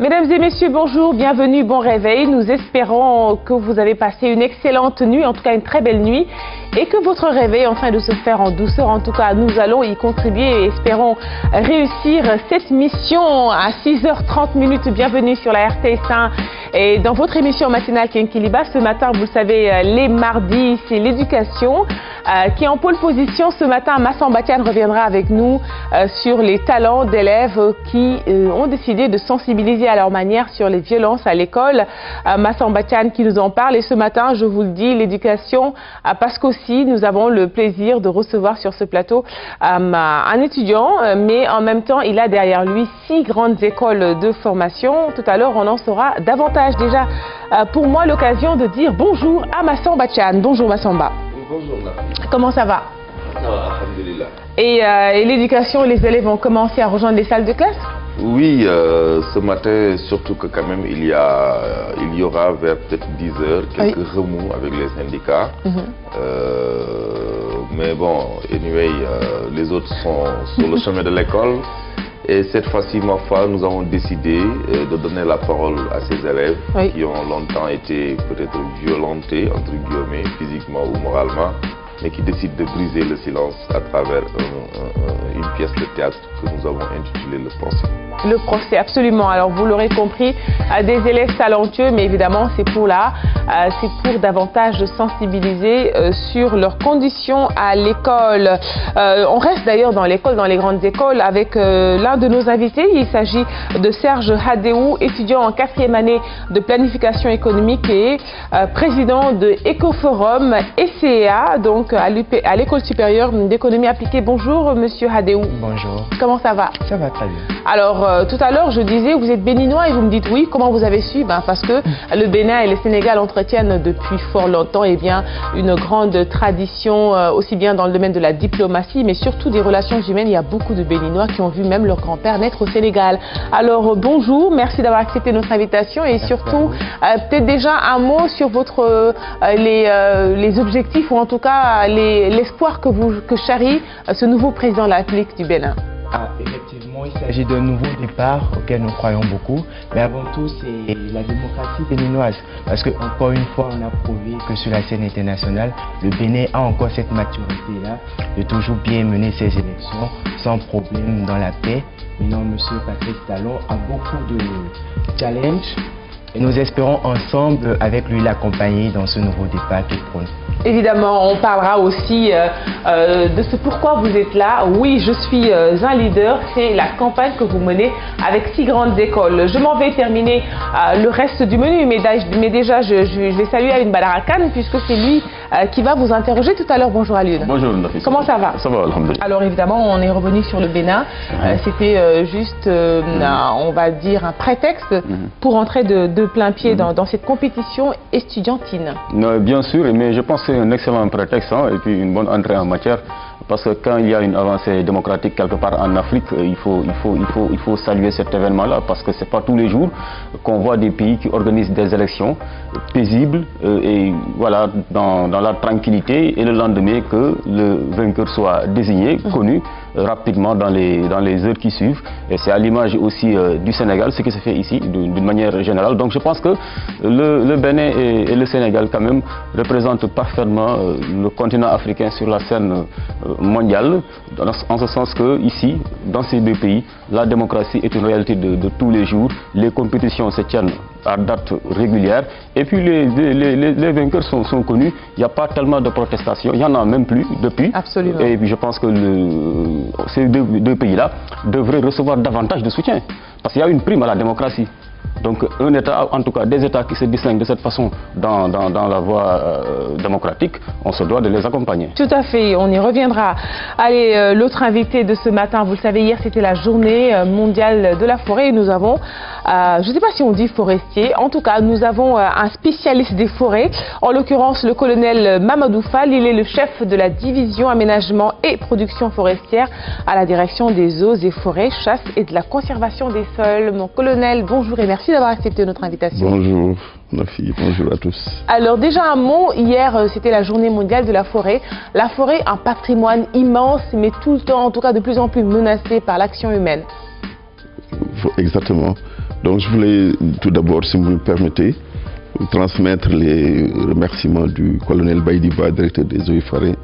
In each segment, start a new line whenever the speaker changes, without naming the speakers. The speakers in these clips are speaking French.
Mesdames et messieurs, bonjour, bienvenue, bon réveil. Nous espérons que vous avez passé une excellente nuit, en tout cas une très belle nuit, et que votre réveil est en train de se faire en douceur. En tout cas, nous allons y contribuer et espérons réussir cette mission à 6h30. Bienvenue sur la RTS1 et dans votre émission matinale Kenkiliba. Ce matin, vous le savez, les mardis, c'est l'éducation qui est en pole position. Ce matin, Massamba Thiane reviendra avec nous sur les talents d'élèves qui ont décidé de sensibiliser à leur manière sur les violences à l'école. Massamba Thiane qui nous en parle. Et ce matin, je vous le dis, l'éducation, parce qu'aussi nous avons le plaisir de recevoir sur ce plateau un étudiant, mais en même temps, il a derrière lui 6 grandes écoles de formation. Tout à l'heure, on en saura davantage. Déjà, pour moi, l'occasion de dire bonjour à Massamba Thiane. Bonjour Massamba.
Bonjour Nafi.
Comment ça va?
Ça va, alhamdulillah.
Et l'éducation, les élèves ont commencé à rejoindre les salles de classe?
Oui, ce matin, surtout que quand même, il y aura vers peut-être 10 heures quelques remous avec les syndicats. Mais bon, anyway, les autres sont sur le chemin de l'école. Et cette fois-ci, ma foi, nous avons décidé de donner la parole à ces élèves qui ont longtemps été peut-être violentés, entre guillemets, physiquement ou moralement, mais qui décident de briser le silence à travers une pièce de théâtre que nous avons intitulée Le Procès.
Le procès, absolument. Alors vous l'aurez compris, des élèves talentueux, mais évidemment c'est pour davantage sensibiliser sur leurs conditions à l'école. On reste d'ailleurs dans l'école, dans les grandes écoles, avec l'un de nos invités. Il s'agit de Serge Hadéou, étudiant en 4e année de planification économique et président de Ecoforum ECEA, donc à l'école supérieure d'économie appliquée. Bonjour Monsieur Hadéou.
Bonjour.
Comment ça va?
Ça va très bien.
Alors, tout à l'heure, je disais, vous êtes béninois et vous me dites oui. Comment vous avez su? Parce que le Bénin et le Sénégal entretiennent depuis fort longtemps une grande tradition, aussi bien dans le domaine de la diplomatie, mais surtout des relations humaines. Il y a beaucoup de Béninois qui ont vu même leur grand-père naître au Sénégal. Alors, bonjour, merci d'avoir accepté notre invitation et surtout, peut-être déjà un mot sur les objectifs ou en tout cas l'espoir que charrie ce nouveau président de la République du Bénin.
Effectivement, il s'agit d'un nouveau départ auquel nous croyons beaucoup, mais avant tout, c'est la démocratie béninoise. Parce que encore une fois, on a prouvé que sur la scène internationale, le Bénin a encore cette maturité-là de toujours bien mener ses élections sans problème dans la paix. Maintenant, M. Patrice Talon a beaucoup de challenges et nous espérons ensemble avec lui l'accompagner dans ce nouveau départ qu'il prône.
Évidemment, on parlera aussi de ce pourquoi vous êtes là. Oui, je suis un leader. C'est la campagne que vous menez avec 6 grandes écoles. Je m'en vais terminer le reste du menu, mais déjà, je vais saluer Alioune Badara Kane puisque c'est lui qui va vous interroger tout à l'heure. Bonjour Alioune.
Bonjour Nafi.
Comment ça va?
Ça va, alhamdulillah.
Alors évidemment, on est revenu sur le Bénin. C'était juste, on va dire, un prétexte pour entrer de plein pied dans cette compétition estudiantine.
Non, bien sûr, mais je pense que c'est un excellent prétexte et puis une bonne entrée en matière. Parce que quand il y a une avancée démocratique quelque part en Afrique, il faut saluer cet événement-là parce que ce n'est pas tous les jours qu'on voit des pays qui organisent des élections paisibles et voilà, dans la tranquillité et le lendemain que le vainqueur soit désigné, connu rapidement dans les heures qui suivent. Et c'est à l'image aussi du Sénégal, ce qui se fait ici d'une manière générale. Donc je pense que le Bénin et le Sénégal quand même représentent parfaitement le continent africain sur la scène mondiale, en ce sens que ici, dans ces deux pays, la démocratie est une réalité de tous les jours. Les compétitions se tiennent à date régulière et puis les vainqueurs sont connus. Il n'y a pas tellement de protestations, il n'y en a même plus depuis.
Absolument.
Et puis je pense que ces deux pays-là devraient recevoir davantage de soutien parce qu'il y a une prime à la démocratie. Donc un État, en tout cas des États qui se distinguent de cette façon dans la voie démocratique, on se doit de les accompagner.
Tout à fait, on y reviendra. Allez, l'autre invité de ce matin, vous le savez, hier c'était la journée mondiale de la forêt et nous avons, je ne sais pas si on dit forestier, en tout cas nous avons un spécialiste des forêts, en l'occurrence le colonel Mamadou Fall. Il est le chef de la division aménagement et production forestière à la direction des eaux et forêts, chasse et de la conservation des sols. Mon colonel, bonjour et merci d'avoir accepté notre invitation.
Bonjour Nafi, bonjour à tous.
Alors déjà un mot, hier c'était la journée mondiale de la forêt. La forêt, un patrimoine immense mais tout le temps, en tout cas de plus en plus menacé par l'action humaine.
Exactement. Donc je voulais tout d'abord, si vous me le permettez, transmettre les remerciements du colonel Baïdiba, directeur des eaux et forêts,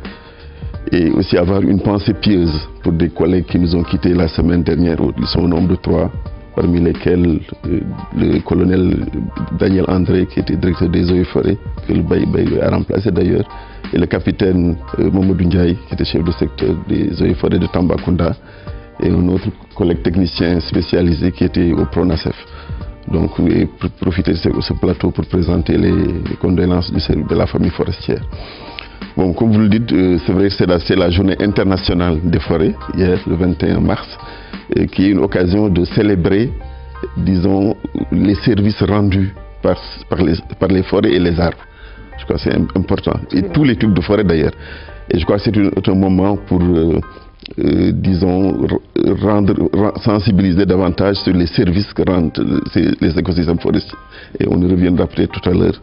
et aussi avoir une pensée pieuse pour des collègues qui nous ont quittés la semaine dernière. Ils sont au nombre de 3, parmi lesquels le colonel Daniel André, qui était directeur des eaux et forêts, que le Baïdiba a remplacé d'ailleurs, et le capitaine Mamadou Ndiaye, qui était chef de secteur des eaux et forêts de Tambacounda, et un autre collègue technicien spécialisé qui était au PRONASEF. Donc, pour profiter de ce plateau pour présenter les condoléances de la famille forestière. Bon, comme vous le dites, c'est vrai que c'est la journée internationale des forêts, hier, le 21 mars, qui est une occasion de célébrer, disons, les services rendus par les forêts et les arbres. Je crois que c'est important. Et tous les types de forêts d'ailleurs. Et je crois que c'est un moment pour, disons, sensibiliser davantage sur les services que rendent les écosystèmes forestiers. Et on y reviendra peut-être tout à l'heure.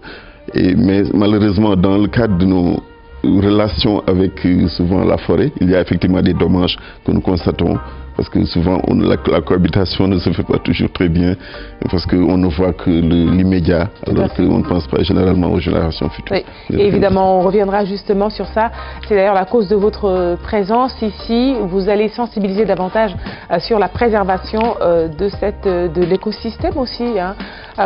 Mais malheureusement, dans le cadre de nos relations avec souvent la forêt, il y a effectivement des dommages que nous constatons, parce que souvent la cohabitation ne se fait pas toujours très bien, parce qu'on ne voit que l'immédiat, alors qu'on ne pense pas généralement aux générations futures.
Oui. Et évidemment, on reviendra justement sur ça. C'est d'ailleurs la cause de votre présence ici. Vous allez sensibiliser davantage sur la préservation de l'écosystème aussi,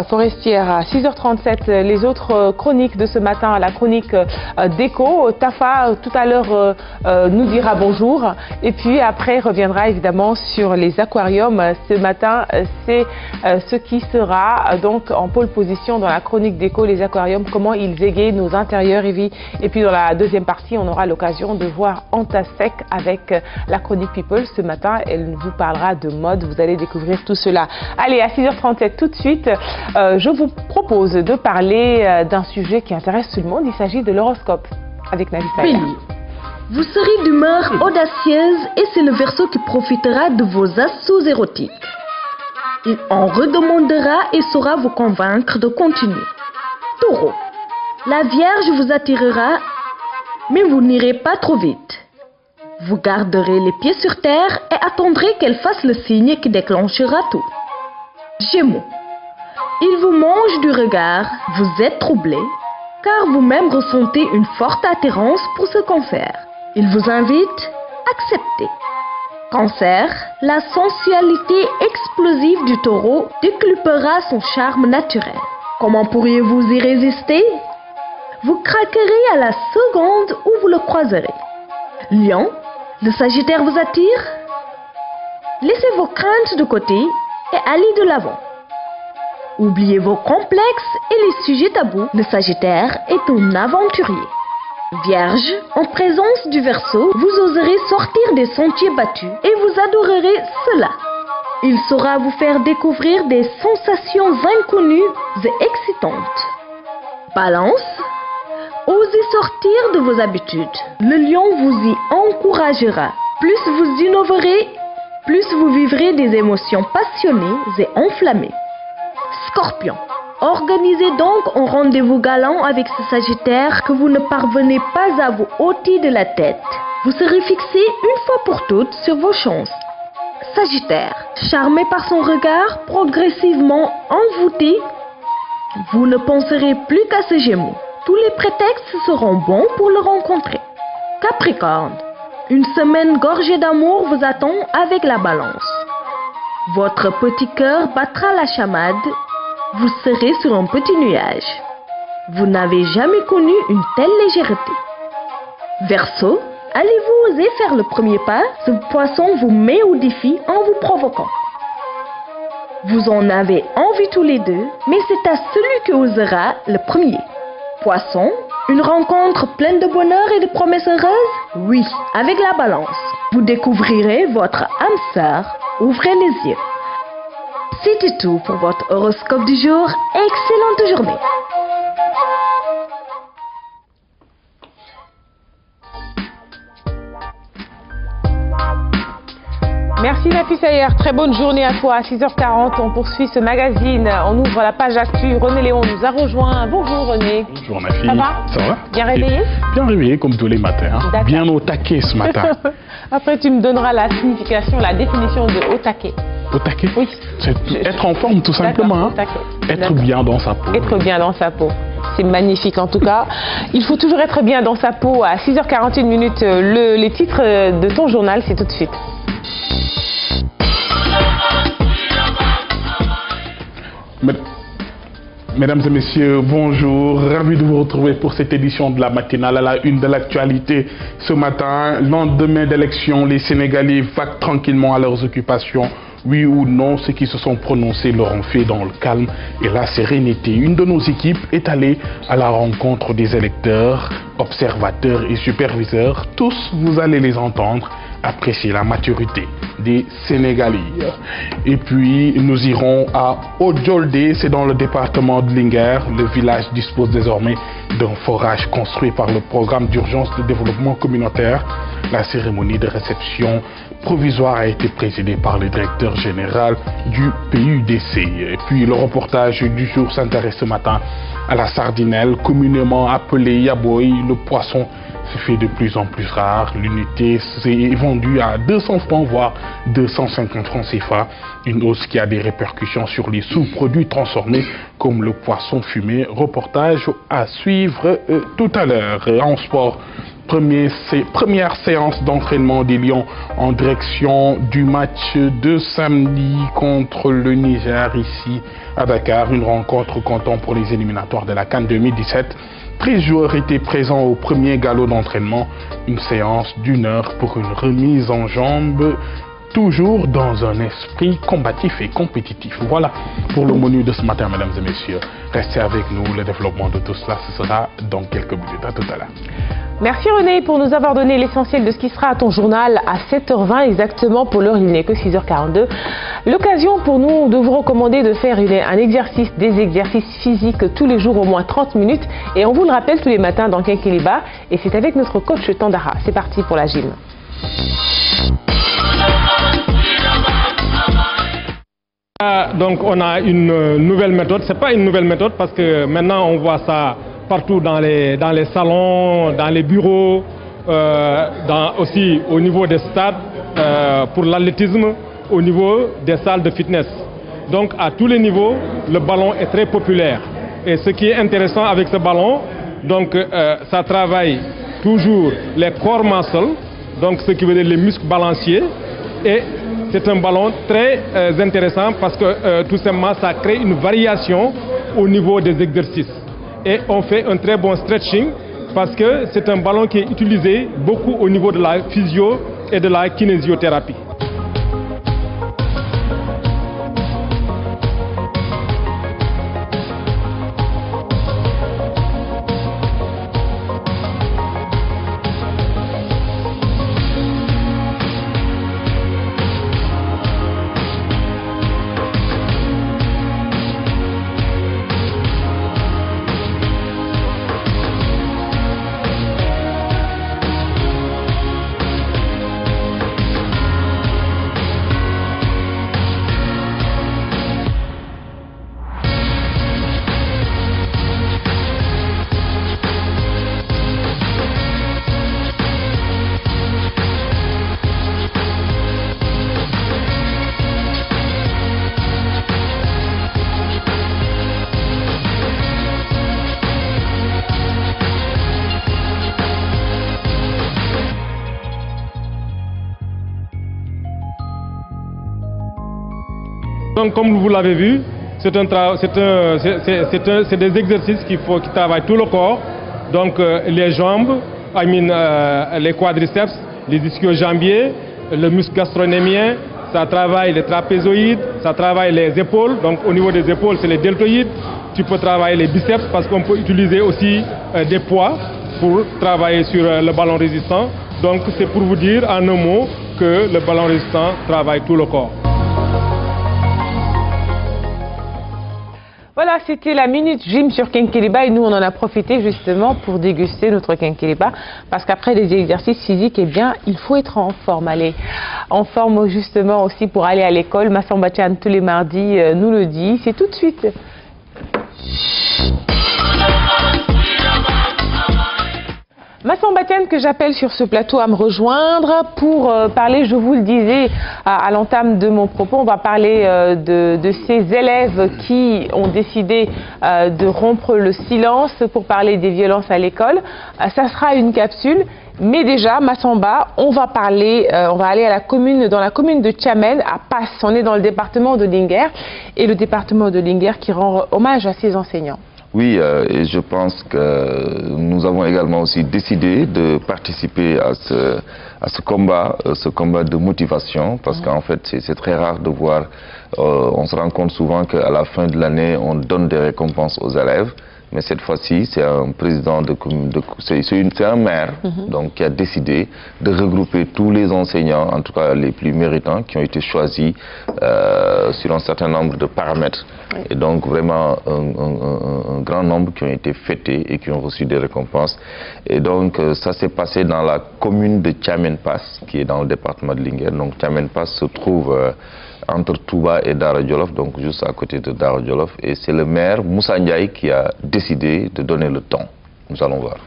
forestière. À 6h37, les autres chroniques de ce matin, la chronique d'écho. Tafa, tout à l'heure, nous dira bonjour. Et puis après, reviendra évidemment sur les aquariums. Ce matin, c'est ce qui sera donc en pole position dans la chronique d'écho, les aquariums, comment ils égayent nos intérieurs. Et puis dans la deuxième partie, on aura l'occasion de voir Antasec avec la chronique People. Ce matin, elle vous parlera de mode. Vous allez découvrir tout cela. Allez, à 6h37 tout de suite, je vous propose de parler d'un sujet qui intéresse tout le monde. Il s'agit de l'horoscope avec Nafisa Aya.
Vous serez d'humeur audacieuse et c'est le Verseau qui profitera de vos assauts érotiques. Il en redemandera et saura vous convaincre de continuer. Taureau, la Vierge vous attirera, mais vous n'irez pas trop vite. Vous garderez les pieds sur terre et attendrez qu'elle fasse le signe qui déclenchera tout. Gémeaux, il vous mange du regard, vous êtes troublé, car vous-même ressentez une forte attirance pour ce Cancer. Il vous invite à accepter. Cancer, la sensualité explosive du Taureau décuplera son charme naturel. Comment pourriez-vous y résister? Vous craquerez à la seconde où vous le croiserez. Lion, le Sagittaire vous attire? Laissez vos craintes de côté et allez de l'avant. Oubliez vos complexes et les sujets tabous. Le Sagittaire est un aventurier. Vierge, en présence du Verseau, vous oserez sortir des sentiers battus et vous adorerez cela. Il saura vous faire découvrir des sensations inconnues et excitantes. Balance, osez sortir de vos habitudes. Le lion vous y encouragera. Plus vous innoverez, plus vous vivrez des émotions passionnées et enflammées. Scorpion, organisez donc un rendez-vous galant avec ce Sagittaire que vous ne parvenez pas à vous ôter de la tête. Vous serez fixé une fois pour toutes sur vos chances. Sagittaire, charmé par son regard progressivement envoûté, vous ne penserez plus qu'à ce Gémeaux. Tous les prétextes seront bons pour le rencontrer. Capricorne, une semaine gorgée d'amour vous attend avec la Balance. Votre petit cœur battra la chamade. Vous serez sur un petit nuage. Vous n'avez jamais connu une telle légèreté. Verseau, allez-vous oser faire le premier pas? Ce poisson vous met au défi en vous provoquant. Vous en avez envie tous les deux, mais c'est à celui qui osera le premier. Poisson, une rencontre pleine de bonheur et de promesses heureuses? Oui, avec la Balance. Vous découvrirez votre âme sœur. Ouvrez les yeux. C'était tout pour votre horoscope du jour. Excellente journée.
Merci Nafisa Aya, très bonne journée à toi. À 6h40, on poursuit ce magazine. On ouvre la page actu. René Léon nous a rejoint. Bonjour René.
Bonjour ma fille.
Ça va?
Ça va?
Bien réveillé?
Bien réveillé comme tous les matins. Hein. Bien au taquet ce matin.
Après tu me donneras la signification, la définition de au taquet.
Au taquet?
Oui.
C'est être en forme tout simplement. Hein. Être bien dans sa peau.
Être bien dans sa peau. C'est magnifique en tout cas. Il faut toujours être bien dans sa peau. À 6h41 minutes, les titres de ton journal, c'est tout de suite.
Mesdames et messieurs, bonjour. Ravi de vous retrouver pour cette édition de la matinale à la une de l'actualité. Ce matin, lendemain d'élection, les Sénégalais vaquent tranquillement à leurs occupations. Oui ou non, ceux qui se sont prononcés l'auront fait dans le calme et la sérénité. Une de nos équipes est allée à la rencontre des électeurs, observateurs et superviseurs. Tous, vous allez les entendre, apprécier la maturité des Sénégalais. Et puis, nous irons à Odjolde, c'est dans le département de Linguère. Le village dispose désormais d'un forage construit par le programme d'urgence de développement communautaire. La cérémonie de réception provisoire a été présidée par le directeur général du PUDC. Et puis, le reportage du jour s'intéresse ce matin à la sardinelle, communément appelée yaboy, le poisson se fait de plus en plus rare. L'unité s'est vendue à 200 francs, voire 250 francs CFA. Une hausse qui a des répercussions sur les sous-produits transformés comme le poisson fumé. Reportage à suivre tout à l'heure. En sport, première séance d'entraînement des Lions en direction du match de samedi contre le Niger ici à Dakar. Une rencontre comptant pour les éliminatoires de la CAN 2017. 13 joueurs étaient présents au premier galop d'entraînement. Une séance d'1 heure pour une remise en jambes, toujours dans un esprit combatif et compétitif. Voilà pour le menu de ce matin, mesdames et messieurs. Restez avec nous, le développement de tout cela, ce sera dans quelques minutes. À tout à l'heure.
Merci René pour nous avoir donné l'essentiel de ce qui sera à ton journal à 7h20 exactement. Pour l'heure, il n'est que 6h42. L'occasion pour nous de vous recommander de faire des exercices physiques tous les jours, au moins 30 minutes. Et on vous le rappelle tous les matins dans Kinkeliba. Et c'est avec notre coach Tandara. C'est parti pour la gym.
Donc on a une nouvelle méthode. C'est pas une nouvelle méthode parce que maintenant on voit ça partout dans les salons, dans les bureaux, aussi au niveau des stades pour l'athlétisme, au niveau des salles de fitness. Donc à tous les niveaux, le ballon est très populaire. Et ce qui est intéressant avec ce ballon, donc ça travaille toujours les core muscles, donc ce qui veut dire les muscles balanciers. Et c'est un ballon très intéressant parce que tout simplement ça crée une variation au niveau des exercices. Et on fait un très bon stretching parce que c'est un ballon qui est utilisé beaucoup au niveau de la physio et de la kinésiothérapie. Donc comme vous l'avez vu, c'est des exercices qui travaillent tout le corps, donc les jambes, les quadriceps, les ischio-jambiers, le muscle gastronómien, ça travaille les trapézoïdes, ça travaille les épaules, donc au niveau des épaules c'est les deltoïdes, tu peux travailler les biceps parce qu'on peut utiliser aussi des poids pour travailler sur le ballon résistant. Donc c'est pour vous dire en un mot que le ballon résistant travaille tout le corps.
Voilà, c'était la Minute Gym sur Kinkeliba et nous on en a profité justement pour déguster notre Kinkeliba parce qu'après les exercices physiques, eh bien, il faut être en forme. Allez, en forme justement aussi pour aller à l'école. Massamba Tchane tous les mardis nous le dit. C'est tout de suite. Massamba Thiam, que j'appelle sur ce plateau à me rejoindre pour parler, je vous le disais à l'entame de mon propos, on va parler de ces élèves qui ont décidé de rompre le silence pour parler des violences à l'école. Ça sera une capsule. Mais déjà, Massamba, on va aller dans la commune de Thiamène, à Pass. On est dans le département de Linguère, et le département de Linguère qui rend hommage à ses enseignants.
Oui, et je pense que nous avons également aussi décidé de participer à ce combat de motivation, parce qu'en fait, c'est très rare de voir, on se rend compte souvent qu'à la fin de l'année, on donne des récompenses aux élèves. Mais cette fois-ci, c'est un président c'est un maire donc, qui a décidé de regrouper tous les enseignants, en tout cas les plus méritants, qui ont été choisis sur un certain nombre de paramètres. Oui. Et donc vraiment un grand nombre qui ont été fêtés et qui ont reçu des récompenses. Et donc ça s'est passé dans la commune de Thiamène Pass, qui est dans le département de Linguère. Donc Thiamène Pass se trouve entre Touba et Dara Djolof, donc juste à côté de Dara Djolof. Et c'est le maire Moussa Ndiaye qui a décidé de donner le ton. Nous allons voir.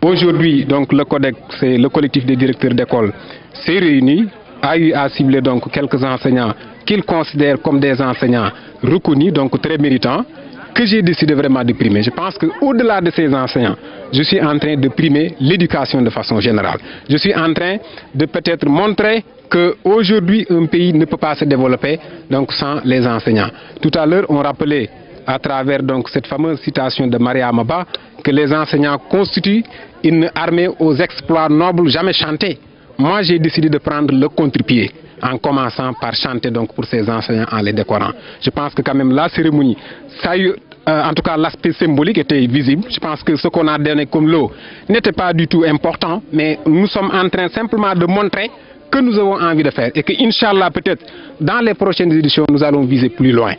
Aujourd'hui, donc le CODEC, c'est le collectif des directeurs d'école, s'est réuni, a eu à cibler donc quelques enseignants qu'il considère comme des enseignants reconnus, donc très méritants, que j'ai décidé vraiment de primer. Je pense qu'au-delà de ces enseignants, je suis en train de primer l'éducation de façon générale. Je suis en train de peut-être montrer qu'aujourd'hui, un pays ne peut pas se développer donc, sans les enseignants. Tout à l'heure, on rappelait à travers donc, cette fameuse citation de Maria Maba que les enseignants constituent une armée aux exploits nobles jamais chantés. Moi, j'ai décidé de prendre le contre-pied en commençant par chanter donc, pour ces enseignants en les décorant. Je pense que quand même la cérémonie, ça a eu, en tout cas l'aspect symbolique était visible. Je pense que ce qu'on a donné comme lot n'était pas du tout important, mais nous sommes en train simplement de montrer que nous avons envie de faire et que, Inch'Allah, peut-être dans les prochaines éditions, nous allons viser plus loin.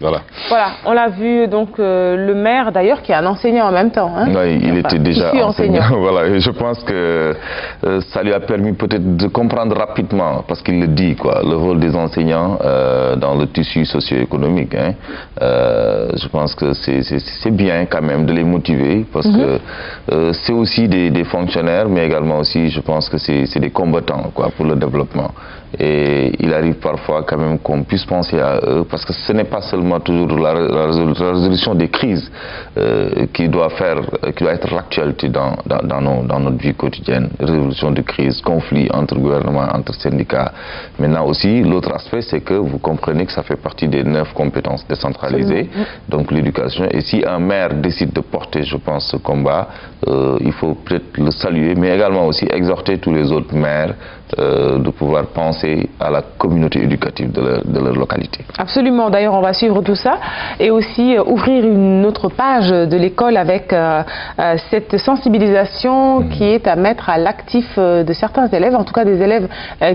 Voilà.
Voilà, on l'a vu donc le maire d'ailleurs qui est un enseignant en même temps. Hein.
Oui, il était déjà enseignant. Voilà, et je pense que ça lui a permis peut-être de comprendre rapidement, parce qu'il le dit, quoi, le rôle des enseignants dans le tissu socio-économique. Hein. Je pense que c'est bien quand même de les motiver, parce que c'est aussi des fonctionnaires, mais également aussi, je pense que c'est des combattants quoi, pour le développement. Et il arrive parfois quand même qu'on puisse penser à eux, parce que ce n'est pas seulement toujours la résolution des crises qui doit être l'actualité dans notre vie quotidienne. Résolution de crises, conflits entre gouvernements, entre syndicats. Maintenant aussi, l'autre aspect, c'est que vous comprenez que ça fait partie des 9 compétences décentralisées, donc l'éducation. Et si un maire décide de porter, je pense, ce combat, il faut peut-être le saluer, mais également aussi exhorter tous les autres maires de pouvoir penser à la communauté éducative de leur localité.
Absolument, d'ailleurs on va suivre tout ça et aussi ouvrir une autre page de l'école avec cette sensibilisation qui est à mettre à l'actif de certains élèves, en tout cas des élèves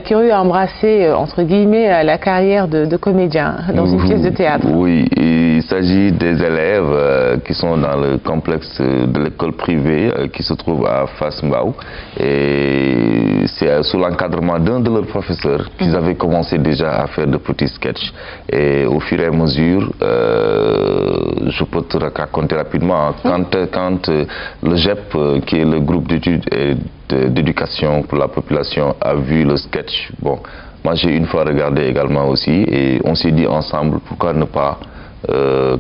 qui ont eu à embrasser entre guillemets la carrière de comédien dans une pièce de théâtre.
Oui, il s'agit des élèves qui sont dans le complexe de l'école privée qui se trouve à Fass Mbao, et c'est sous l'encadrement d'un de leurs professeurs qu'ils avaient commencé déjà à faire de petits sketchs, et au fur et à mesure, je peux te raconter rapidement, quand le GEP, qui est le groupe d'études et d'éducation pour la population, a vu le sketch, bon, moi j'ai une fois regardé également aussi, et on s'est dit ensemble pourquoi ne pas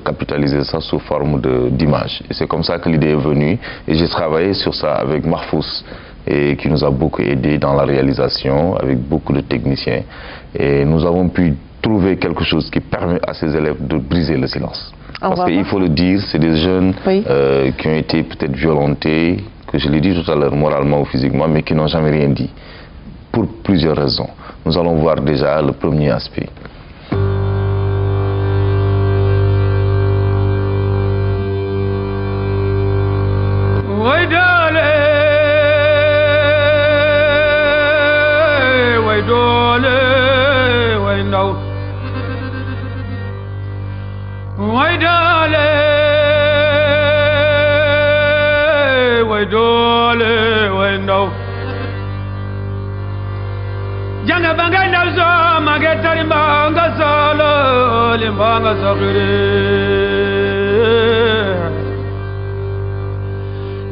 capitaliser ça sous forme d'image. Et c'est comme ça que l'idée est venue, et j'ai travaillé sur ça avec Marfous, et qui nous a beaucoup aidé dans la réalisation avec beaucoup de techniciens, et nous avons pu trouver quelque chose qui permet à ces élèves de briser le silence. Parce qu'il faut le dire, c'est des jeunes qui ont été peut-être violentés, que je l'ai dit tout à l'heure, moralement ou physiquement, mais qui n'ont jamais rien dit, pour plusieurs raisons. Nous allons voir déjà le premier aspect.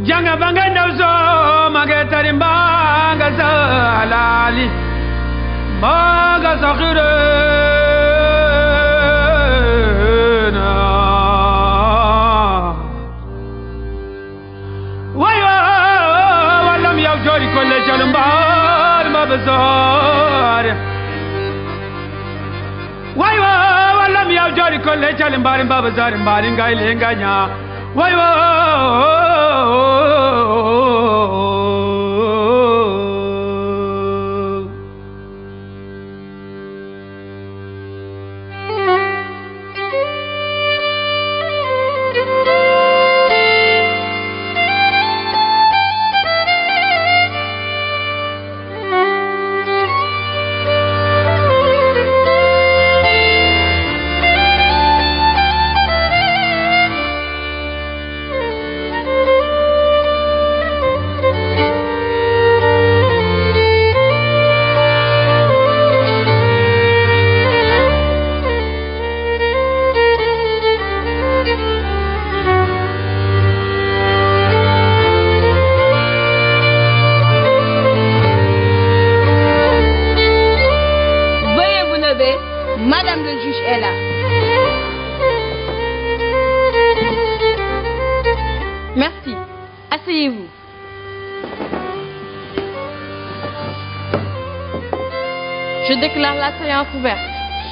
Janga banga ndauzo magetari mbanga zalali maga zakhirena waya walam yaw jori kolle jalmbar mabzar waya walam yaw jori kolle jalmbar mabzar mbari ngai lenganya waya
Madame le juge est là. Merci. Asseyez-vous. Je déclare la séance ouverte.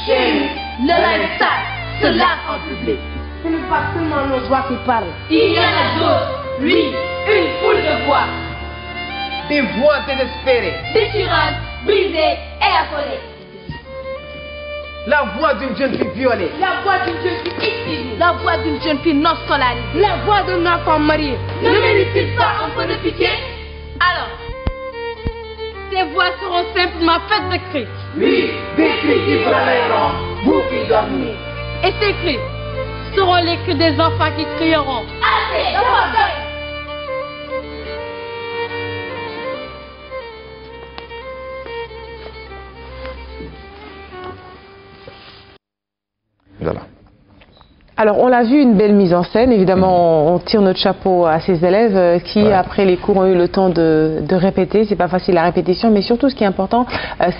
Le live sale, cela en public. Ce n'est pas seulement nos voix qui parlent.
Il y en a d'autres. Oui, une foule de voix.
Des voix désespérées.
Déchirantes, brisées et affolées.
La voix d'une jeune fille violée.
La voix d'une jeune fille exilée. La voix d'une jeune fille non scolarisée.
La voix d'un enfant marié.
Ne mérite-t-il pas un peu de pitié? Alors, ces voix seront simplement faites de cris.
Oui, des cris qui brailleront, vous qui dormez.
Et ces cris seront les cris des enfants qui crieront. Assez,
Voilà.
Alors, on l'a vu, une belle mise en scène. Évidemment, on tire notre chapeau à ces élèves qui, après les cours, ont eu le temps de répéter. C'est pas facile la répétition, mais surtout, ce qui est important,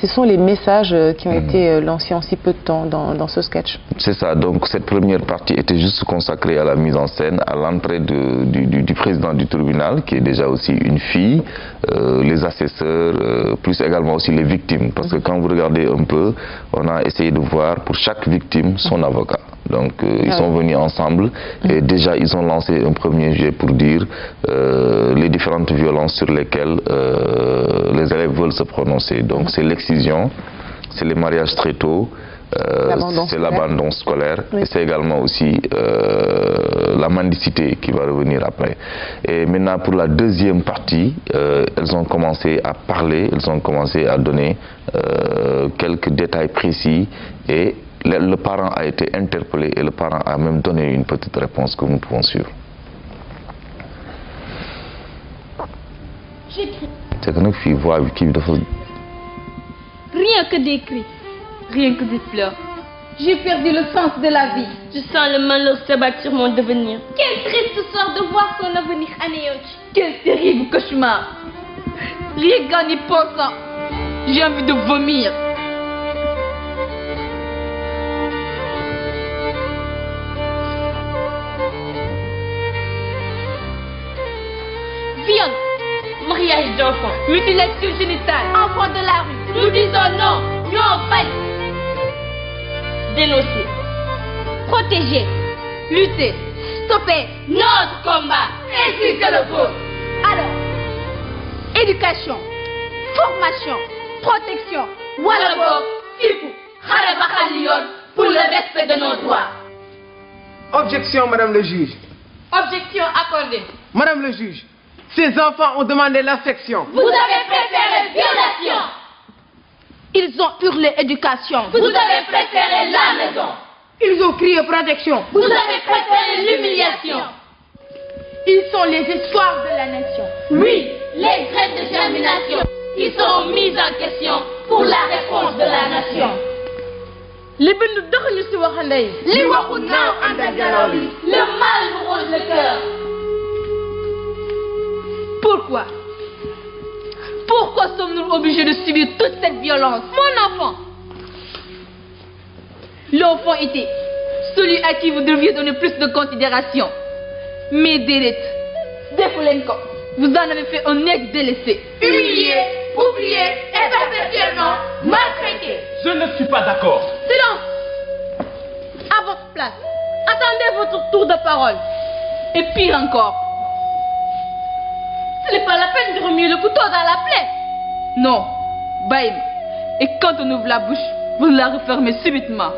ce sont les messages qui ont été lancés en si peu de temps dans ce sketch.
C'est ça. Donc, cette première partie était juste consacrée à la mise en scène, à l'entrée du président du tribunal, qui est déjà aussi une fille, les assesseurs, plus également aussi les victimes. Parce que quand vous regardez un peu, on a essayé de voir pour chaque victime son avocat. Donc ils sont venus ensemble et déjà ils ont lancé un premier jet pour dire les différentes violences sur lesquelles les élèves veulent se prononcer. Donc c'est l'excision, c'est les mariages très tôt, c'est l'abandon scolaire et c'est également aussi la mendicité qui va revenir après. Et maintenant pour la deuxième partie, elles ont commencé à parler, elles ont commencé à donner quelques détails précis et le parent a été interpellé et le parent a même donné une petite réponse que nous pouvons suivre.
J'écris.
C'est que nous filles voient qui de
Rien que des cris, rien que des pleurs. J'ai perdu le sens de la vie. Je sens le malheur s'abattre sur mon devenir. Quelle triste sorte de voir son avenir anéanti. Quel terrible cauchemar. Rien qu'en y pensant, j'ai envie de vomir. Viol, mariage d'enfants, mutilation génitale, enfants de la rue. Nous disons non, non, pas. Dénoncer, protéger, lutter, stopper notre combat, ainsi que le vôtre. Alors, éducation, formation, protection, voilà pour le respect de nos droits.
Objection, Madame le juge.
Objection accordée.
Madame le juge, ces enfants ont demandé l'affection.
Vous avez préféré violation. Ils ont hurlé éducation. Vous avez préféré la maison.
Ils ont crié protection.
Vous avez préféré l'humiliation. Ils sont les espoirs de la nation. Oui, les graines de germination qui sont mises en question pour la réponse de la nation.
Les bindu doxuñu ci waxande yi.
Li waxu naaw ànd ak ngelaw li. Le mal nous ronge le cœur. Pourquoi? Pourquoi sommes-nous obligés de subir toute cette violence? Mon enfant! L'enfant était celui à qui vous deviez donner plus de considération. Mais Déret, Defulenko, vous en avez fait un ex-délaissé.
Humilié, oublié et perpétuellement maltraité.
Je ne suis pas d'accord.
Silence! À votre place, attendez votre tour de parole. Et pire encore, ce n'est pas la peine de remuer le couteau dans la plaie. Non, Baïm. Et quand on ouvre la bouche, vous la refermez subitement.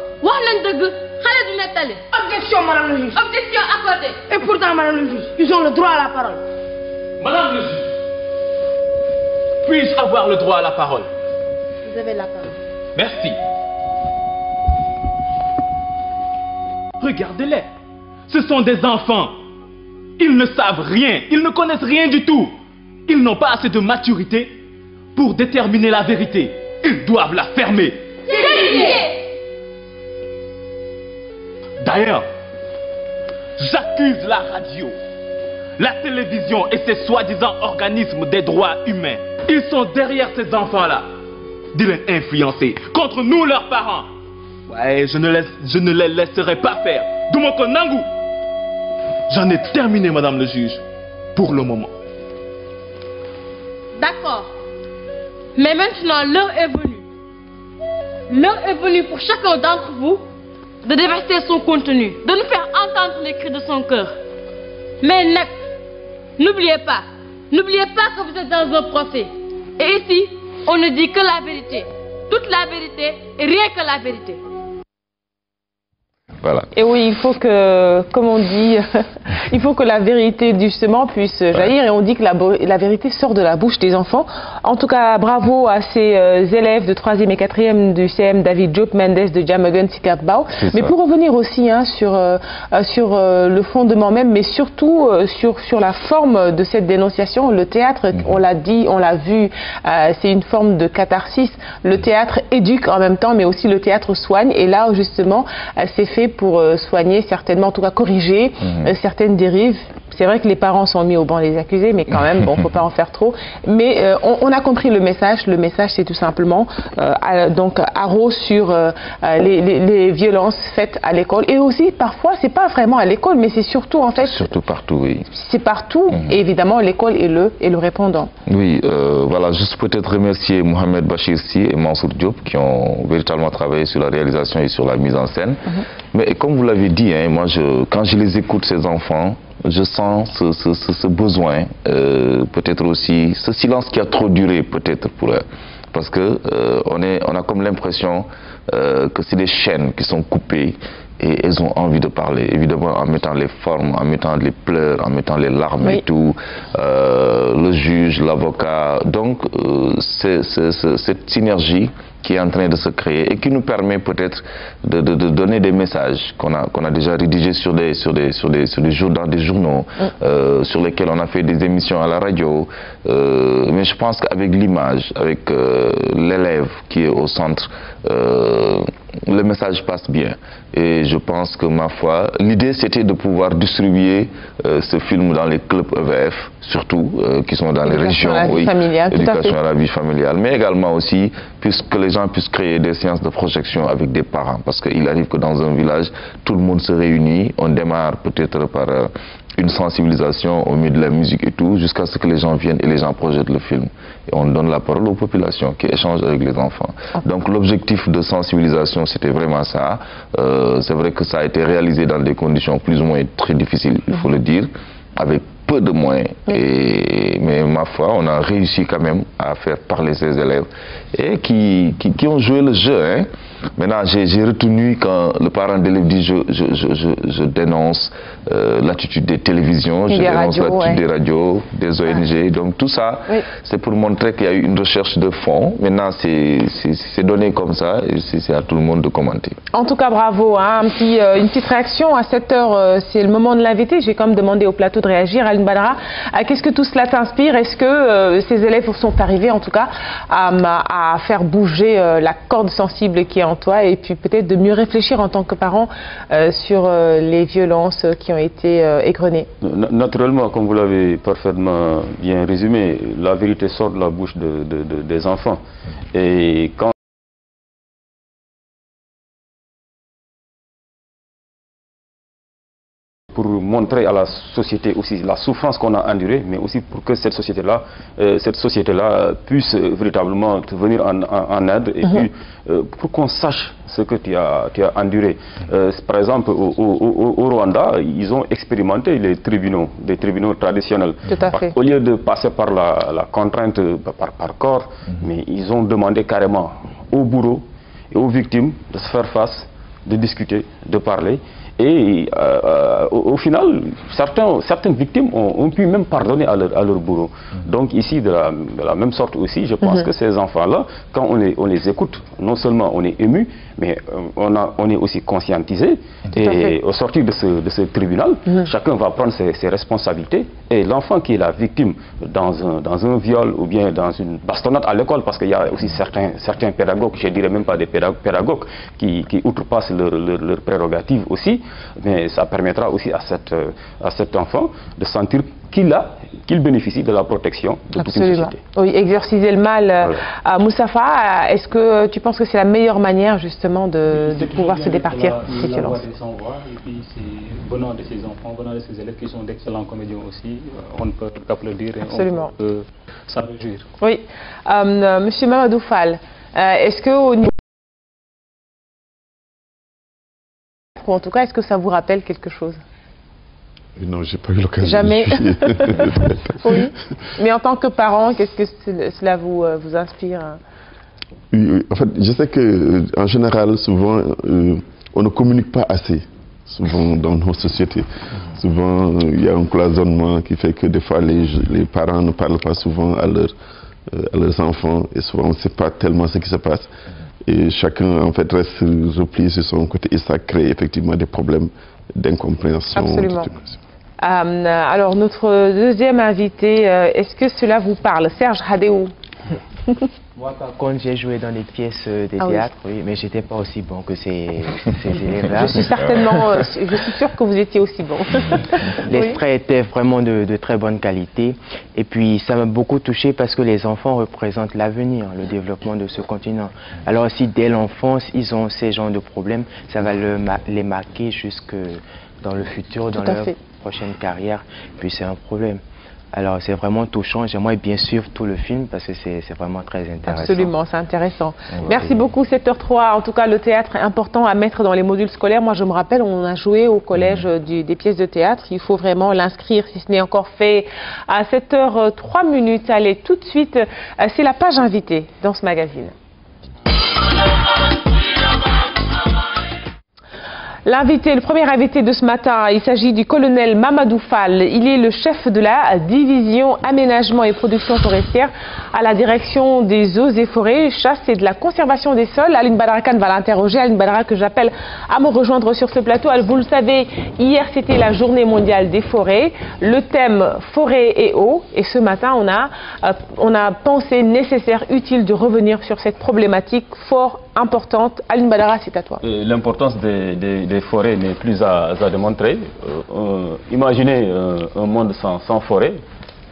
Objection, madame le juge.
Objection accordée.
Et pourtant, madame le juge, ils ont le droit à la parole.
Madame le juge, puis-je avoir le droit à la parole?
Vous avez la parole.
Merci. Regardez-les. Ce sont des enfants. Ils ne savent rien. Ils ne connaissent rien du tout. Ils n'ont pas assez de maturité pour déterminer la vérité. Ils doivent la fermer. D'ailleurs, j'accuse la radio, la télévision et ces soi-disant organismes des droits humains. Ils sont derrière ces enfants-là, de les influencer contre nous, leurs parents. Ouais, je ne les laisserai pas faire. Dumoko Nangu. J'en ai terminé, madame le juge, pour le moment.
D'accord. Mais maintenant, l'heure est venue. L'heure est venue pour chacun d'entre vous de déverser son contenu, de nous faire entendre les cris de son cœur. Mais n'oubliez pas que vous êtes dans un procès. Et ici, on ne dit que la vérité, toute la vérité et rien que la vérité.
Voilà.
Et oui, il faut que, comme on dit, il faut que la vérité justement puisse jaillir. Et on dit que la vérité sort de la bouche des enfants. En tout cas, bravo à ces élèves de 3e et 4e du CM David Diop Mendes de Diamaguène Sikatbao. Mais pour revenir aussi sur le fondement même, mais surtout sur la forme de cette dénonciation, le théâtre, on l'a dit, on l'a vu, c'est une forme de catharsis. Le théâtre éduque en même temps, mais aussi le théâtre soigne. Et là, justement, c'est fait pour soigner, certainement, en tout cas corriger certaines dérives. C'est vrai que les parents sont mis au banc des accusés, mais quand même, bon, faut pas en faire trop. Mais on a compris le message. Le message, c'est tout simplement donc haro sur les violences faites à l'école. Et aussi, parfois, c'est pas vraiment à l'école, mais c'est surtout en fait.
Surtout partout, oui.
C'est partout. Et évidemment, l'école est le répondant.
Oui, voilà, juste peut-être remercier Mohamed Bachir Si et Mansour Diop qui ont véritablement travaillé sur la réalisation et sur la mise en scène. Mais comme vous l'avez dit, hein, moi, quand je les écoute, ces enfants, je sens ce besoin, peut-être aussi ce silence qui a trop duré peut-être pour eux. Parce que on a comme l'impression que c'est des chaînes qui sont coupées et elles ont envie de parler, évidemment en mettant les formes, en mettant les pleurs, en mettant les larmes et tout, le juge, l'avocat. Donc cette synergie qui est en train de se créer et qui nous permet peut-être de donner des messages qu'on a déjà rédigés dans des journaux, sur lesquels on a fait des émissions à la radio. Mais je pense qu'avec l'image, avec l'élève qui est au centre, le message passe bien. Et je pense que, ma foi, l'idée c'était de pouvoir distribuer ce film dans les clubs EVF, surtout, qui sont dans les régions, éducation à la vie familiale, mais également aussi, puisque les gens puissent créer des séances de projection avec des parents, parce qu'il arrive que dans un village, tout le monde se réunit, on démarre peut-être par une sensibilisation au milieu de la musique et tout, jusqu'à ce que les gens viennent et les gens projettent le film. Et on donne la parole aux populations qui échangent avec les enfants. Donc l'objectif de sensibilisation, c'était vraiment ça. C'est vrai que ça a été réalisé dans des conditions plus ou moins très difficiles, il faut le dire, avec peu de moyens. Mais ma foi, on a réussi quand même à faire parler ces élèves et qui ont joué le jeu. Hein. Maintenant, j'ai retenu quand le parent d'élève dit je dénonce l'attitude des télévisions, je dénonce l'attitude des radios, des ONG. Donc tout ça, c'est pour montrer qu'il y a eu une recherche de fond. Maintenant, c'est donné comme ça et c'est à tout le monde de commenter.
En tout cas, bravo. Hein. Une petite réaction à cette heure, c'est le moment de l'inviter. J'ai quand même demandé au plateau de réagir. Aline Badara, qu'est-ce que tout cela t'inspire? Est-ce que ces élèves sont arrivés en tout cas à faire bouger la corde sensible qui est en toi et puis peut-être de mieux réfléchir en tant que parent sur les violences qui ont été égrenées.
Naturellement, comme vous l'avez parfaitement bien résumé, la vérité sort de la bouche des enfants. Et quand pour montrer à la société aussi la souffrance qu'on a endurée, mais aussi pour que cette société-là puisse véritablement te venir en aide et puis pour qu'on sache ce que tu as enduré. Par exemple, au Rwanda, ils ont expérimenté des tribunaux traditionnels.
Tout à fait.
Au lieu de passer par la contrainte par corps, mais ils ont demandé carrément aux bourreaux et aux victimes de se faire face, de discuter, de parler. Et au final, certaines victimes ont pu même pardonner à leur bourreau. Donc ici, de la même sorte aussi, je pense que ces enfants-là, quand on les écoute, non seulement on est ému, mais on est aussi conscientisé. Et au sortir de ce tribunal, chacun va prendre ses responsabilités. Et l'enfant qui est la victime dans un viol ou bien dans une bastonnade à l'école, parce qu'il y a aussi certains pédagogues, je ne dirais même pas des pédagogues, qui outrepassent leurs prérogatives aussi, mais ça permettra aussi à cet enfant de sentir qu'il bénéficie de la protection de toute une société.
Oui, exorciser le mal. À Moustapha, est-ce que tu penses que c'est la meilleure manière justement de pouvoir se départir de ces violences?
Et puis c'est venant de ces enfants, venant de ces élèves qui sont d'excellents comédiens aussi, on ne peut qu'applaudir et
absolument.
On peut s'en réjouir.
Oui. Monsieur Mamadou Fall, est-ce que au niveau ou en tout cas, est-ce que ça vous rappelle quelque chose?
Non, j'ai pas eu l'occasion.
Jamais. Oui. Mais en tant que parent, qu'est-ce que cela vous inspire?
Oui, en fait, je sais que en général, souvent, on ne communique pas assez. Souvent dans nos sociétés. Souvent, il y a un cloisonnement qui fait que des fois, les parents ne parlent pas souvent à leurs enfants et souvent, on ne sait pas tellement ce qui se passe. Et chacun, en fait, reste replié sur son côté et ça crée effectivement des problèmes d'incompréhension.
Absolument. Alors, notre deuxième invité, est-ce que cela vous parle? Serge Hadéou.
Moi, par contre, j'ai joué dans des pièces de théâtre, oui, mais j'étais pas aussi bon que ces élèves-là.
Je suis sûre que vous étiez aussi bon.
L'extrait était vraiment de très bonne qualité. Et puis, ça m'a beaucoup touché parce que les enfants représentent l'avenir, le développement de ce continent. Alors, si dès l'enfance, ils ont ces genres de problèmes, ça va les marquer jusque dans le futur, dans leur prochaine carrière. Puis, c'est un problème. Alors c'est vraiment touchant, j'aimerais bien suivre tout le film parce que c'est vraiment très intéressant.
Absolument, c'est intéressant. Merci beaucoup, 7h03. En tout cas, le théâtre est important à mettre dans les modules scolaires. Moi, je me rappelle, on a joué au collège des pièces de théâtre. Il faut vraiment l'inscrire si ce n'est encore fait. À 7h03. Allez, tout de suite, c'est la page invitée dans ce magazine. Le premier invité de ce matin, il s'agit du colonel Mamadou Fall. Il est le chef de la division aménagement et production forestière à la direction des eaux et forêts, chasse et de la conservation des sols. Aline Badara Khan va l'interroger. Aline Badara, que j'appelle à me rejoindre sur ce plateau. Vous le savez, hier c'était la journée mondiale des forêts. Le thème forêt et eau. Et ce matin, on a pensé nécessaire, utile de revenir sur cette problématique fort importante. Aline Badara, c'est à toi.
L'importance des forêts n'est plus à démontrer. Imaginez un monde sans forêt,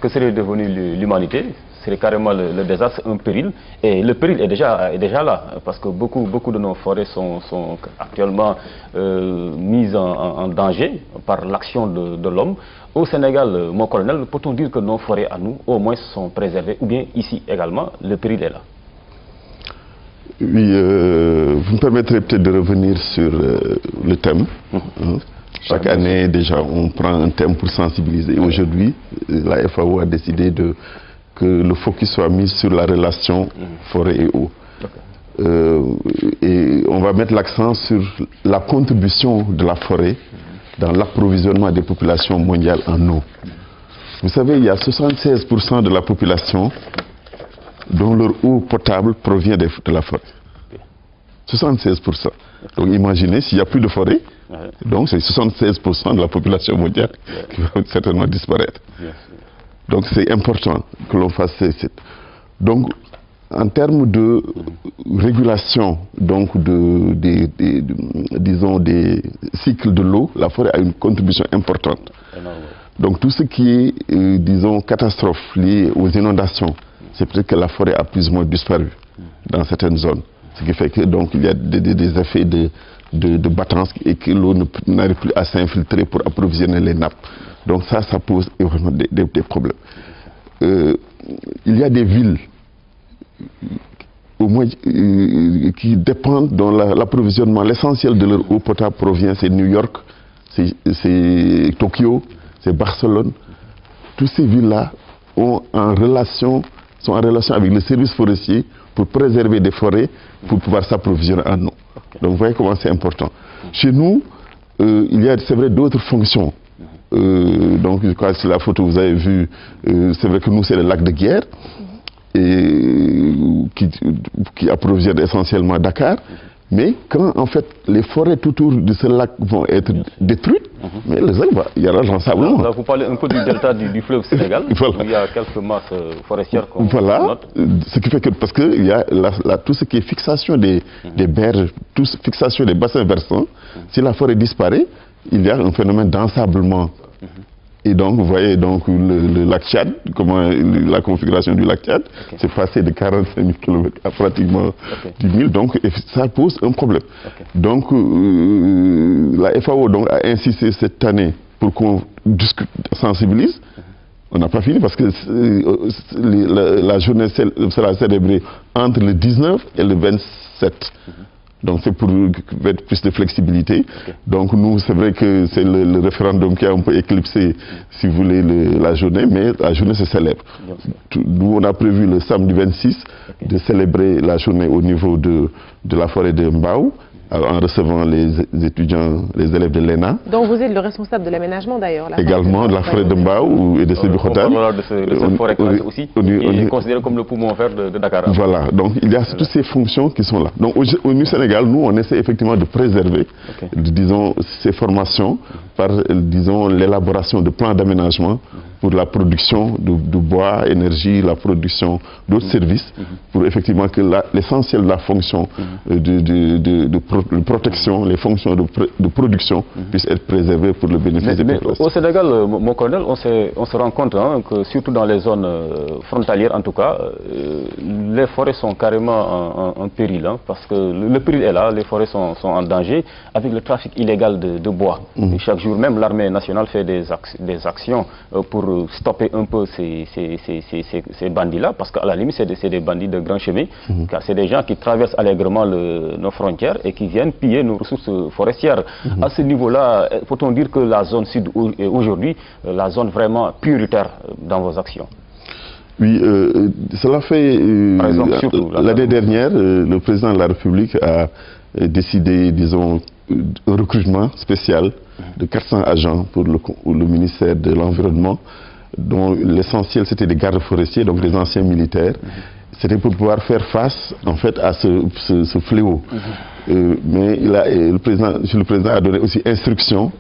que serait devenue l'humanité? C'est carrément le désastre, un péril. Et le péril est déjà là, parce que beaucoup de nos forêts sont actuellement mises en danger par l'action de l'homme. Au Sénégal, mon colonel, peut-on dire que nos forêts à nous, au moins, sont préservées, ou bien ici également, le péril est là?
Oui, vous me permettrez peut-être de revenir sur le thème. Chaque année, déjà, on prend un thème pour sensibiliser. Aujourd'hui, la FAO a décidé que le focus soit mis sur la relation forêt et eau. Et on va mettre l'accent sur la contribution de la forêt dans l'approvisionnement des populations mondiales en eau. Vous savez, il y a 76% de la population dont leur eau potable provient de la forêt. 76%. Donc imaginez, s'il n'y a plus de forêt, donc c'est 76% de la population mondiale qui va certainement disparaître. Donc c'est important que l'on fasse ces sites. Donc En termes de régulation donc disons des cycles de l'eau, la forêt a une contribution importante. Donc tout ce qui est, disons, catastrophe liée aux inondations, c'est peut-être que la forêt a plus ou moins disparu dans certaines zones. Ce qui fait que donc il y a des effets de battance et que l'eau n'arrive plus à s'infiltrer pour approvisionner les nappes. Donc ça pose vraiment des problèmes. Il y a des villes au moins qui dépendent dont l'approvisionnement, l'essentiel de leur eau potable provient, c'est New York, c'est Tokyo, c'est Barcelone. Toutes ces villes-là sont en relation avec le service forestier pour préserver des forêts, pour pouvoir s'approvisionner en eau. Donc vous voyez comment c'est important. Chez nous, il y a, c'est vrai, d'autres fonctions. Donc je crois que sur la photo vous avez vu, c'est vrai que nous c'est le lac de Guiers, et qui approvisionne essentiellement Dakar. Mais quand en fait les forêts tout autour de ce lac vont être détruites, mais le lac il y aura l'ensablement.
Là vous parlez un peu du delta du fleuve Sénégal,
voilà.
Où il y a quelques masses forestières qu'on
note. Ce qui fait que, parce qu'il y a tout ce qui est fixation des berges, fixation des bassins versants, si la forêt disparaît, il y a un phénomène d'ensablement. Et donc, vous voyez donc le lac Tchad, la configuration du lac Tchad, c'est passé de 45 000 km à pratiquement 10 000, donc ça pose un problème. Donc, la FAO donc, a insisté cette année pour qu'on sensibilise. On n'a pas fini parce que la journée sera célébrée entre le 19 et le 27. Donc c'est pour mettre plus de flexibilité. Donc nous, c'est vrai que c'est le référendum qui a un peu éclipsé, si vous voulez, la journée, mais la journée se célèbre. Nous, on a prévu le samedi 26 de célébrer la journée au niveau de la forêt de Mbao, en recevant les étudiants, les élèves de l'ENA.
Donc vous êtes le responsable de l'aménagement d'ailleurs.
Également de la forêt de Mbao et de Sébikotane.
On parlera de cette forêt classée aussi, qui est considérée comme le poumon vert de Dakar.
Voilà, donc il y a toutes ces fonctions qui sont là. Donc au Sénégal, nous on essaie effectivement de préserver, disons, ces formations par, disons, l'élaboration de plans d'aménagement pour la production de bois, énergie, la production d'autres services, pour effectivement que l'essentiel de la fonction de protection, les fonctions de production puissent être préservées pour le bénéfice des populations.
Au Sénégal, mon colonel, on se rend compte que surtout dans les zones frontalières en tout cas, les forêts sont carrément en péril, parce que le péril est là, les forêts sont en danger avec le trafic illégal de bois. Et chaque jour même, l'armée nationale fait des actions pour stopper un peu ces bandits-là, parce qu'à la limite, c'est des bandits de grand chemin, car c'est des gens qui traversent allègrement nos frontières et qui viennent piller nos ressources forestières. À ce niveau-là, faut-on dire que la zone sud est aujourd'hui la zone vraiment prioritaire dans vos actions?
Oui, cela fait... l'année dernière, le président de la République a décidé, disons, un recrutement spécial de 400 agents pour le ministère de l'Environnement, dont l'essentiel c'était des gardes forestiers, donc des anciens militaires. C'était pour pouvoir faire face en fait à ce fléau. Mais le président a donné aussi instruction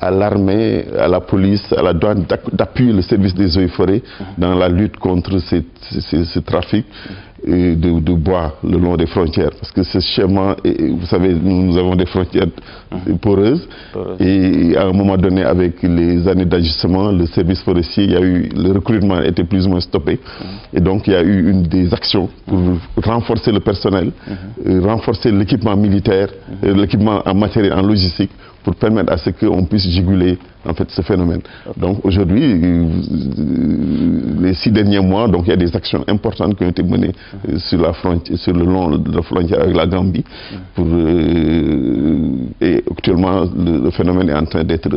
à l'armée, à la police, à la douane d'appuyer le service des eaux et forêts dans la lutte contre ce trafic de bois le long des frontières. Parce que ce schéma, vous savez, nous avons des frontières poreuses et à un moment donné, avec les années d'ajustement, le service forestier, le recrutement était plus ou moins stoppé. Et donc il y a eu des actions pour renforcer le personnel, renforcer l'équipement militaire, l'équipement en matériel, en logistique, pour permettre à ce qu'on puisse juguler en fait ce phénomène. Donc aujourd'hui, les 6 derniers mois, donc il y a des actions importantes qui ont été menées sur le long de la frontière avec la Gambie. Et actuellement, le phénomène est en train d'être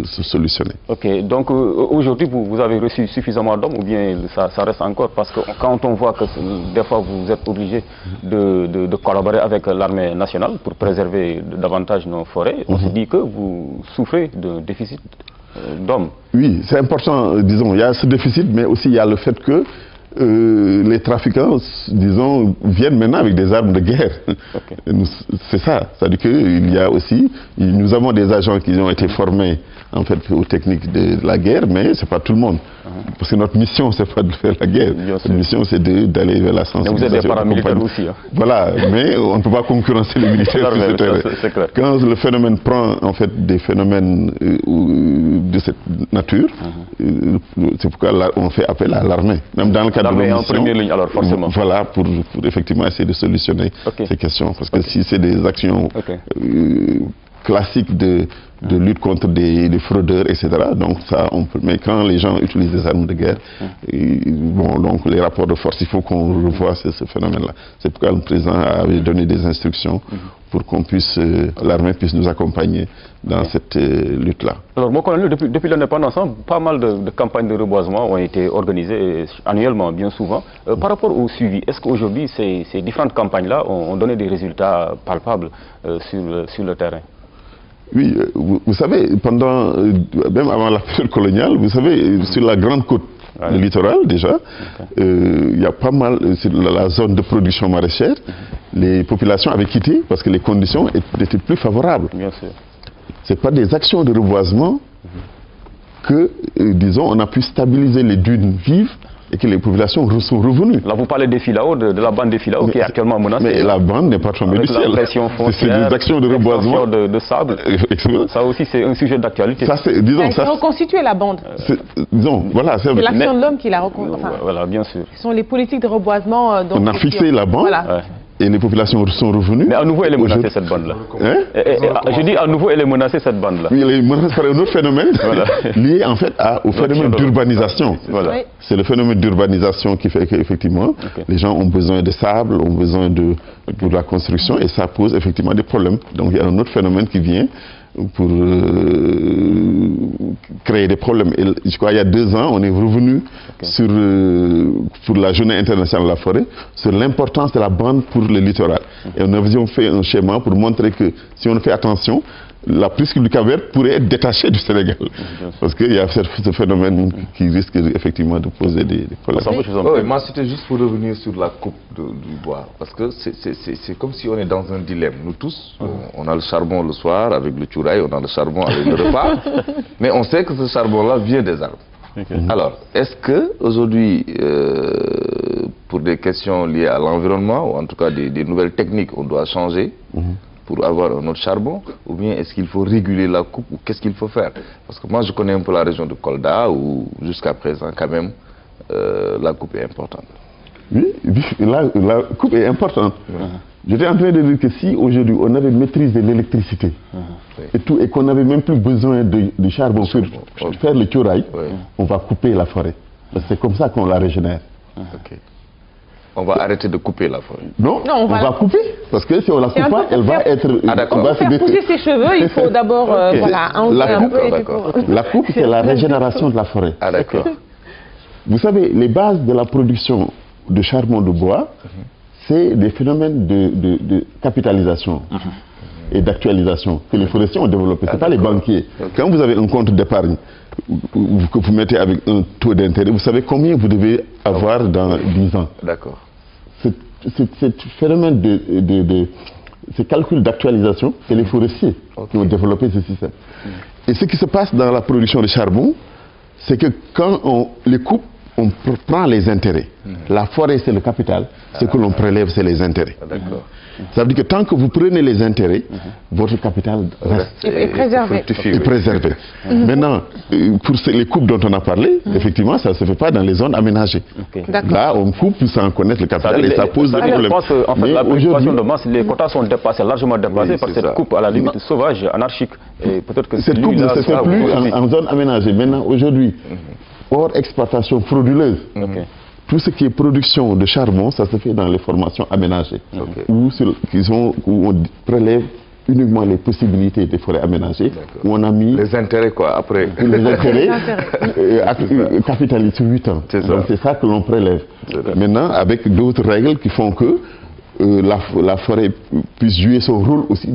solutionné.
Ok, donc aujourd'hui, vous avez reçu suffisamment d'hommes ou bien ça reste encore? Parce que quand on voit que des fois vous êtes obligé de collaborer avec l'armée nationale pour préserver davantage nos forêts, on se dit que vous souffrez de déficit d'hommes.
Oui, c'est important, disons, il y a ce déficit, mais aussi il y a le fait que les trafiquants, disons, viennent maintenant avec des armes de guerre. C'est ça. C'est-à-dire qu'il y a aussi, nous avons des agents qui ont été formés en fait aux techniques de la guerre, mais c'est pas tout le monde. Parce que notre mission, c'est pas de faire la guerre. Notre mission, c'est d'aller vers la sensibilisation.
Mais vous êtes des paramilitaires aussi. Hein.
Voilà, mais on ne peut pas concurrencer les militaires sur ce terrain. Quand le phénomène prend en fait des phénomènes de cette nature, c'est pourquoi là, on fait appel à l'armée. Même dans le cadre de nos missions,
en première ligne, alors forcément.
Voilà, pour effectivement essayer de solutionner ces questions. Parce que si c'est des actions classique de lutte contre des fraudeurs, etc. Donc ça, on peut. Mais quand les gens utilisent des armes de guerre, bon, donc les rapports de force, il faut qu'on revoie ce phénomène-là. C'est pourquoi le président avait donné des instructions pour qu'on puisse, l'armée puisse nous accompagner dans cette lutte-là.
Alors, mon colonel, depuis l'indépendance, pas mal de campagnes de reboisement ont été organisées annuellement, bien souvent. Par rapport au suivi, est-ce qu'aujourd'hui, ces différentes campagnes-là ont donné des résultats palpables sur le terrain?
Oui, vous savez, pendant, même avant la période coloniale, vous savez, sur la grande côte, le littoral déjà, il y a pas mal, sur la zone de production maraîchère, les populations avaient quitté parce que les conditions étaient plus favorables.
Bien sûr.
C'est pas des actions de reboisement que, disons, on a pu stabiliser les dunes vives et que les populations sont revenues.
Là, vous parlez des Filao, de la bande des Filao qui est actuellement menacée.
Mais la bande n'est pas tombée du ciel. C'est des actions de reboisement.
De sable. Ça aussi, c'est un sujet d'actualité.
Ça, c'est reconstituer la bande.
Disons, voilà.
C'est l'action de l'homme qui l'a reconstituée.
Voilà, bien sûr.
Ce sont les politiques de reboisement.
On a fixé la bande. Voilà. Et les populations sont revenues.
Mais à nouveau, elle est menacée, cette bande-là. Je dis à nouveau, elle est menacée, cette bande-là.
Oui, elle est menacée par un autre phénomène lié en fait au phénomène d'urbanisation. Voilà. C'est le phénomène d'urbanisation qui fait qu'effectivement, les gens ont besoin de sable, ont besoin pour la construction et ça pose effectivement des problèmes. Donc il y a un autre phénomène qui vient pour créer des problèmes. Et je crois qu'il y a 2 ans, on est revenu pour la journée internationale de la forêt, sur l'importance de la bande pour le littoral. Et on avions fait un schéma pour montrer que si on fait attention, la presqu'île du Cap-Vert pourrait être détachée du Sénégal. Parce qu'il y a ce phénomène qui risque effectivement de poser des problèmes.
Moi, c'était juste pour revenir sur la coupe du bois. Parce que c'est comme si on est dans un dilemme. Nous tous, on a le charbon le soir avec le tchouraï, on a le charbon avec le repas. Mais on sait que ce charbon-là vient des arbres. Alors, est-ce qu'aujourd'hui, pour des questions liées à l'environnement, ou en tout cas des nouvelles techniques, on doit changer pour avoir un autre charbon, ou bien est-ce qu'il faut réguler la coupe, ou qu'est-ce qu'il faut faire? Parce que moi, je connais un peu la région de Kolda, où jusqu'à présent, quand même, la coupe est importante.
Oui, la coupe est importante. J'étais en train de dire que si aujourd'hui on avait maîtrisé l'électricité et qu'on n'avait même plus besoin de charbon pour faire le tchouraï, on va couper la forêt. C'est comme ça qu'on la régénère.
On va arrêter de couper la forêt.
Non, on va couper. Parce que si on la coupe pas, elle va être...
Pour faire pousser ses cheveux, il faut d'abord
la coupe, c'est la régénération de la forêt.
Ah d'accord.
Vous savez, les bases de la production de charbon de bois, c'est des phénomènes de capitalisation et d'actualisation que les forestiers ont développés. Ce n'est pas les banquiers. Quand vous avez un compte d'épargne que vous mettez avec un taux d'intérêt, vous savez combien vous devez avoir dans 10 ans.
D'accord.
Ce phénomène ces calculs d'actualisation, c'est les forestiers qui ont développé ce système. Et ce qui se passe dans la production de charbon, c'est que quand on les coupe, on prend les intérêts. La forêt, c'est le capital. Ce que l'on prélève, c'est les intérêts. Ça veut dire que tant que vous prenez les intérêts, votre capital reste
préservé.
Maintenant, pour les coupes dont on a parlé, effectivement, ça ne se fait pas dans les zones aménagées. Là, on coupe sans connaître le capital et ça pose des problèmes.
Je pense qu'en fait, la préoccupation de masse, les quotas sont dépassés, largement dépassés par cette coupe à la limite sauvage, anarchique. Et peut-être que
cette coupe ne se fait plus en zone aménagée. Maintenant, aujourd'hui, hors exploitation frauduleuse, tout ce qui est production de charbon, ça se fait dans les formations aménagées, où on prélève uniquement les possibilités des forêts aménagées, où on a mis...
Les intérêts, quoi, après.
Les intérêts capitalisés sur 8 ans. Donc c'est ça que l'on prélève. Maintenant, avec d'autres règles qui font que la forêt puisse jouer son rôle aussi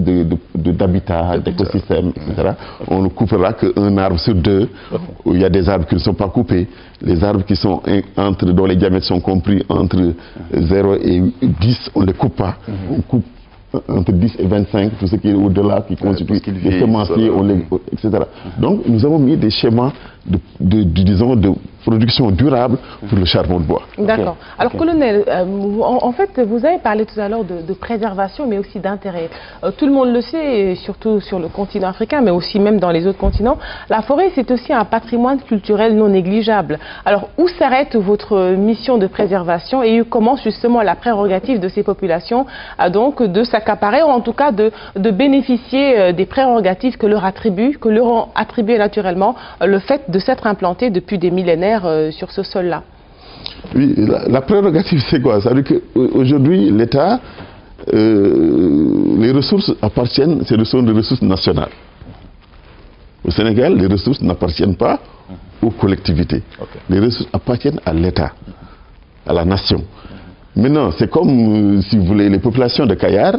d'habitat, d'écosystème, etc. On ne coupera qu'un arbre sur deux. Il y a des arbres qui ne sont pas coupés. Les arbres qui sont dont les diamètres sont compris entre 0 et 10, on ne les coupe pas. On coupe entre 10 et 25, tout ce qui est au-delà, qui constitue des semenciers, etc. Donc nous avons mis des schémas disons, de production durable pour le charbon de bois.
D'accord. Alors, colonel, en fait, vous avez parlé tout à l'heure de préservation, mais aussi d'intérêt. Tout le monde le sait, surtout sur le continent africain, mais aussi même dans les autres continents. La forêt, c'est aussi un patrimoine culturel non négligeable. Alors, où s'arrête votre mission de préservation et comment justement la prérogative de ces populations a donc de s'accaparer, ou en tout cas de bénéficier des prérogatives que leur ont attribué naturellement le fait de s'être implanté depuis des millénaires sur ce sol-là?
Oui, la prérogative, c'est quoi? Ça veut dire qu'aujourd'hui, l'État, les ressources appartiennent, ce sont des ressources nationales. Au Sénégal, les ressources n'appartiennent pas aux collectivités. Les ressources appartiennent à l'État, à la nation. Maintenant, c'est comme, si vous voulez, les populations de Kayar,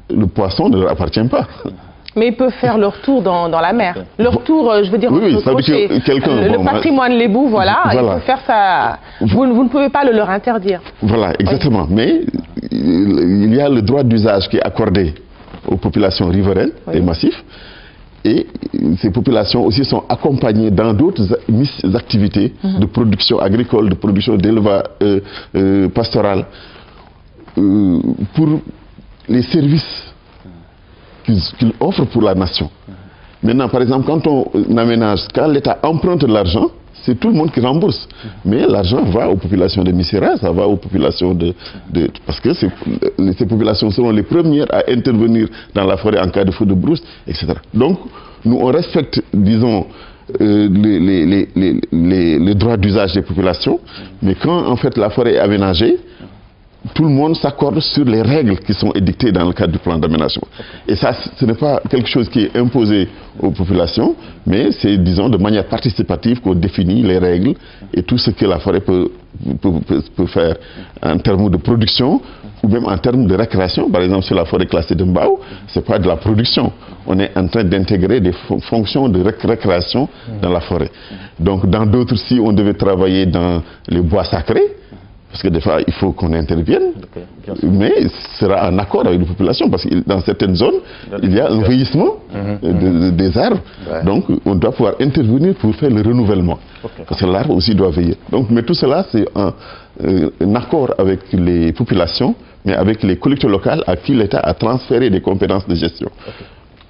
le poisson ne leur appartient pas.
Mais ils peuvent faire leur tour dans la mer. Leur tour, je veux dire,
oui, ça veut dire que
le patrimoine Lébou, voilà, il peut faire ça. Vous ne pouvez pas le leur interdire.
Voilà, exactement. Oui. Mais il y a le droit d'usage qui est accordé aux populations riveraines des massifs. Et ces populations aussi sont accompagnées dans d'autres activités de production agricole, de production d'élevage pastoral, pour les services qu'il offre pour la nation. Maintenant, par exemple, quand on aménage, quand l'État emprunte de l'argent, c'est tout le monde qui rembourse. Mais l'argent va aux populations de Missirah, ça va aux populations parce que ces populations seront les premières à intervenir dans la forêt en cas de feu de brousse, etc. Donc, nous, on respecte, disons, les droits d'usage des populations, mais quand, en fait, la forêt est aménagée, tout le monde s'accorde sur les règles qui sont édictées dans le cadre du plan d'aménagement. Et ça, ce n'est pas quelque chose qui est imposé aux populations, mais c'est, disons, de manière participative qu'on définit les règles et tout ce que la forêt peut faire en termes de production ou même en termes de récréation. Par exemple, sur la forêt classée de Mbao, ce n'est pas de la production. On est en train d'intégrer des fonctions de récréation dans la forêt. Donc, dans d'autres, si on devait travailler dans les bois sacrés, parce que des fois, il faut qu'on intervienne, mais ce sera en accord avec les populations, parce que dans certaines zones, il y a un vieillissement des arbres. Donc, on doit pouvoir intervenir pour faire le renouvellement, parce que l'arbre aussi doit veiller. Donc, mais tout cela, c'est un accord avec les populations, mais avec les collectivités locales à qui l'État a transféré des compétences de gestion.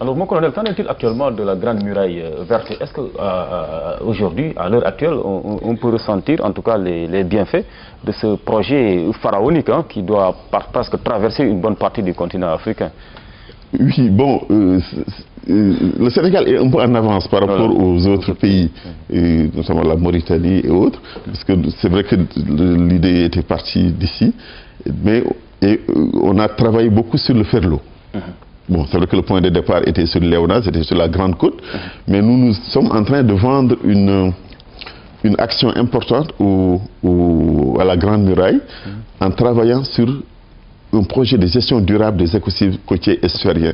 Alors, mon colonel, qu'en est-il actuellement de la Grande Muraille Verte? Est-ce qu'aujourd'hui, à l'heure actuelle, on peut ressentir en tout cas les bienfaits de ce projet pharaonique qui doit presque traverser une bonne partie du continent africain?
Oui, bon, le Sénégal est un peu en avance par rapport aux autres pays, notamment la Mauritanie et autres, parce que c'est vrai que l'idée était partie d'ici, mais on a travaillé beaucoup sur le Ferlo. Bon, c'est vrai que le point de départ était sur Léona, c'était sur la Grande Côte, mais nous sommes en train de vendre une action importante à la Grande Muraille en travaillant sur un projet de gestion durable des écosystèmes côtiers estuariens,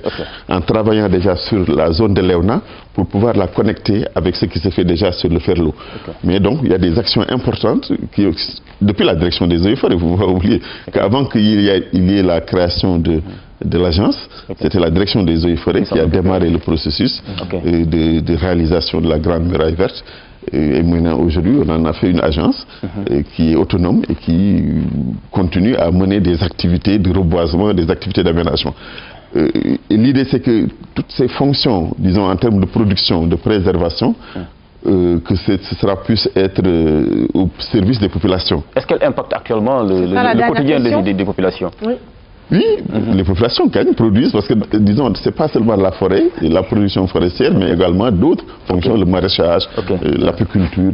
en travaillant déjà sur la zone de Léona pour pouvoir la connecter avec ce qui se fait déjà sur le Ferlo. Mais donc, il y a des actions importantes depuis la direction des eaux et forêts. Vous ne pouvez pas oublier qu'avant qu'il y ait la création de l'agence, c'était la direction des eaux et forêts qui a démarré le processus de réalisation de la Grande Muraille Verte. Et maintenant, aujourd'hui, on en a fait une agence qui est autonome et qui continue à mener des activités de reboisement, des activités d'aménagement. L'idée, c'est que toutes ces fonctions, disons en termes de production, de préservation, que cela puisse être au service des populations.
Est-ce qu'elle impacte actuellement le quotidien des populations?
Oui, les populations gagnent, produisent, parce que, disons, ce n'est pas seulement la forêt, et la production forestière, mais également d'autres fonctions, le maraîchage, l'apiculture,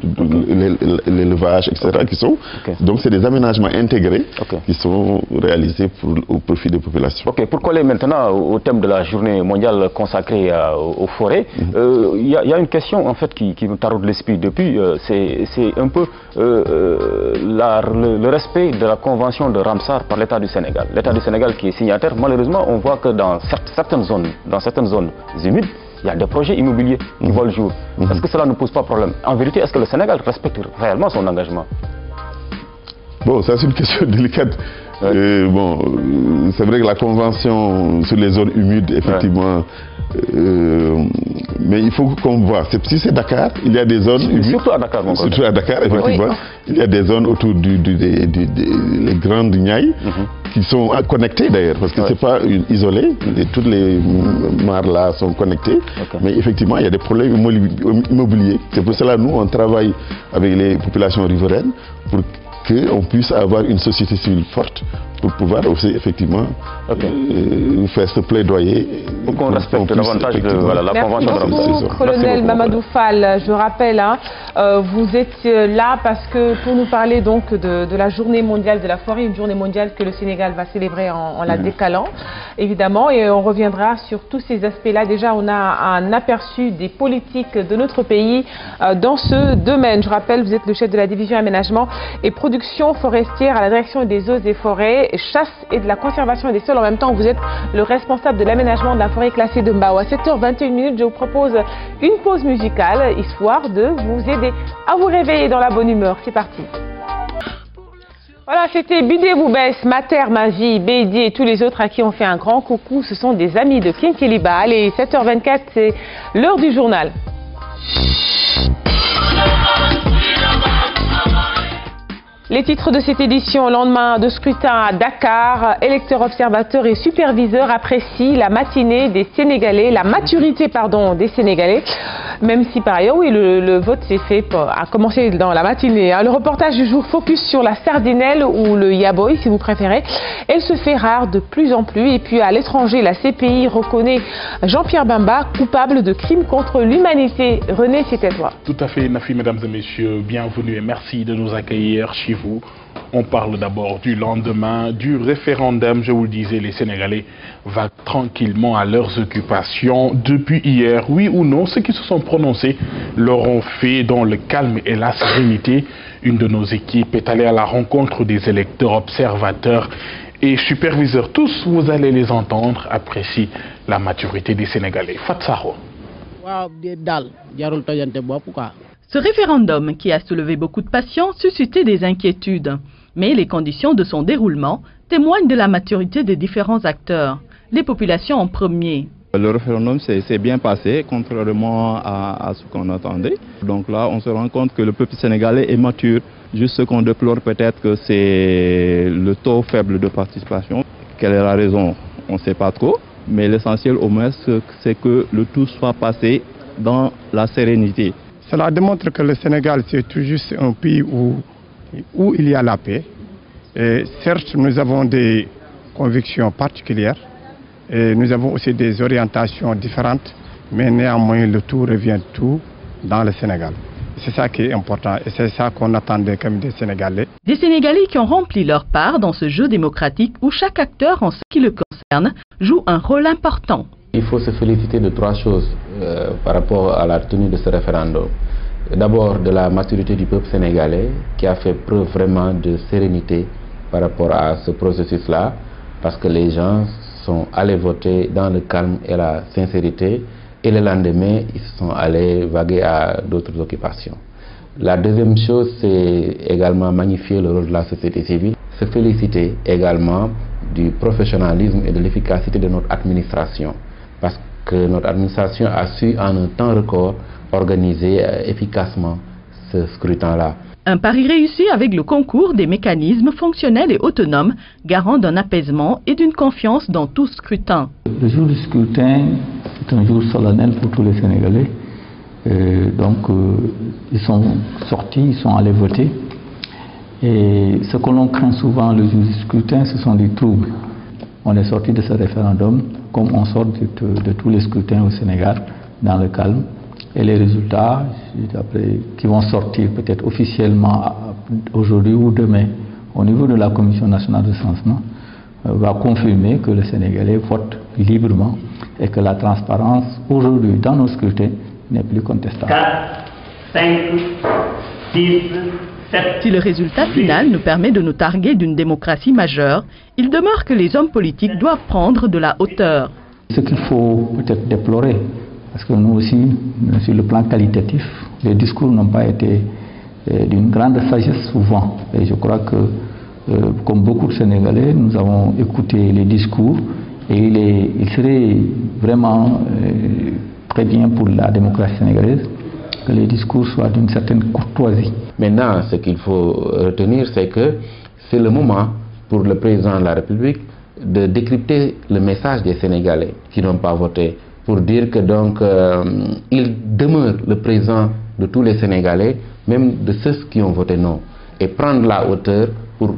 l'élevage, etc. qui sont. Donc, c'est des aménagements intégrés qui sont réalisés au profit des populations.
Pour coller maintenant au thème de la journée mondiale consacrée aux forêts, il y a une question, en fait, qui me taraude l'esprit depuis, c'est un peu le respect de la convention de Ramsar par l'État du Sénégal. L'État du Sénégal Sénégal qui est signataire, malheureusement, on voit que dans certaines zones humides, il y a des projets immobiliers qui voient le jour. Est-ce que cela ne pose pas problème? En vérité, est-ce que le Sénégal respecte réellement son engagement?
Bon, ça c'est une question délicate. Bon, c'est vrai que la convention sur les zones humides, effectivement, mais il faut qu'on voit. Si c'est Dakar, il y a des zones humides.
Surtout à Dakar, mon
Surtout à Dakar, effectivement. Oui. Il y a des zones autour des grandes Niayes qui sont connectées d'ailleurs, parce que c'est pas isolé. Toutes les mares là sont connectées. Mais effectivement, il y a des problèmes immobiliers. C'est pour cela nous on travaille avec les populations riveraines pour qu'on puisse avoir une société civile forte pour pouvoir aussi effectivement faire ce plaidoyer.
Pour qu'on respecte davantage la convention de
Rome. Colonel Mamadou Fall, je rappelle, vous êtes là parce que pour nous parler donc de la journée mondiale de la forêt, une journée mondiale que le Sénégal va célébrer en la décalant, évidemment, et on reviendra sur tous ces aspects-là. Déjà, on a un aperçu des politiques de notre pays dans ce domaine. Je rappelle, vous êtes le chef de la division aménagement et production forestière à la direction des eaux et forêts, chasse et de la conservation des sols. En même temps, vous êtes le responsable de l'aménagement de la forêt classée de Mbao. À 7h21, je vous propose une pause musicale, histoire de vous aider à vous réveiller dans la bonne humeur. C'est parti. Voilà, c'était Bidé Boubès, Ma Terre, Ma Vie, Bédi et tous les autres à qui on fait un grand coucou. Ce sont des amis de Kinkeliba. Allez, 7h24, c'est l'heure du journal. Les titres de cette édition, au lendemain de scrutin à Dakar, électeurs, observateurs et superviseurs apprécient la matinée des Sénégalais, la maturité des Sénégalais, même si par ailleurs, oui, le vote s'est fait, a commencé dans la matinée. Le reportage du jour focus sur la sardinelle ou le yaboy, si vous préférez. Elle se fait rare de plus en plus. Et puis à l'étranger, la CPI reconnaît Jean-Pierre Bemba coupable de crimes contre l'humanité. René, c'est à toi.
Tout à fait, Nafi, mesdames et messieurs, bienvenue et merci de nous accueillir chez vous. On parle d'abord du lendemain du référendum. Je vous le disais, les Sénégalais vaguent tranquillement à leurs occupations depuis hier. Oui ou non, ceux qui se sont prononcés l'auront fait dans le calme et la sérénité. Une de nos équipes est allée à la rencontre des électeurs, observateurs et superviseurs. Tous, vous allez les entendre, apprécient la maturité des Sénégalais. Fatsaro.
Ce référendum, qui a soulevé beaucoup de passion, suscitait des inquiétudes. Mais les conditions de son déroulement témoignent de la maturité des différents acteurs. Les populations en premier.
Le référendum s'est bien passé, contrairement à ce qu'on attendait. Donc là, on se rend compte que le peuple sénégalais est mature. Juste ce qu'on déplore peut-être que c'est le taux faible de participation. Quelle est la raison? On ne sait pas trop. Mais l'essentiel au moins, c'est que le tout soit passé dans la sérénité.
Cela démontre que le Sénégal, c'est tout juste un pays où il y a la paix. Et certes, nous avons des convictions particulières et nous avons aussi des orientations différentes, mais néanmoins, le tout revient tout dans le Sénégal. C'est ça qui est important et c'est ça qu'on attendait comme des Sénégalais.
Des Sénégalais qui ont rempli leur part dans ce jeu démocratique où chaque acteur, en ce qui le concerne, joue un rôle important.
Il faut se féliciter de trois choses par rapport à la tenue de ce référendum. D'abord de la maturité du peuple sénégalais qui a fait preuve vraiment de sérénité par rapport à ce processus-là, parce que les gens sont allés voter dans le calme et la sincérité et le lendemain ils sont allés vaguer à d'autres occupations. La deuxième chose, c'est également magnifier le rôle de la société civile, se féliciter également du professionnalisme et de l'efficacité de notre administration. Parce que notre administration a su en un temps record organiser efficacement ce scrutin-là.
Un pari réussi avec le concours des mécanismes fonctionnels et autonomes, garant d'un apaisement et d'une confiance dans tout scrutin.
Le jour du scrutin est un jour solennel pour tous les Sénégalais. Ils sont sortis, ils sont allés voter. Et ce que l'on craint souvent le jour du scrutin, ce sont des troubles. On est sorti de ce référendum comme on sort de tous les scrutins au Sénégal, dans le calme. Et les résultats qui vont sortir peut-être officiellement aujourd'hui ou demain au niveau de la Commission nationale de recensement va confirmer que le Sénégalais vote librement et que la transparence aujourd'hui dans nos scrutins n'est plus contestable.
4, 5, 6,
Si le résultat final nous permet de nous targuer d'une démocratie majeure, il demeure que les hommes politiques doivent prendre de la hauteur.
Ce qu'il faut peut-être déplorer, parce que nous aussi, sur le plan qualitatif, les discours n'ont pas été d'une grande sagesse souvent. Et je crois que, comme beaucoup de Sénégalais, nous avons écouté les discours et il serait vraiment très bien pour la démocratie sénégalaise que les discours soient d'une certaine courtoisie.
Maintenant, ce qu'il faut retenir, c'est que c'est le moment pour le président de la République de décrypter le message des Sénégalais qui n'ont pas voté, pour dire que donc il demeure le président de tous les Sénégalais, même de ceux qui ont voté non, et prendre la hauteur pour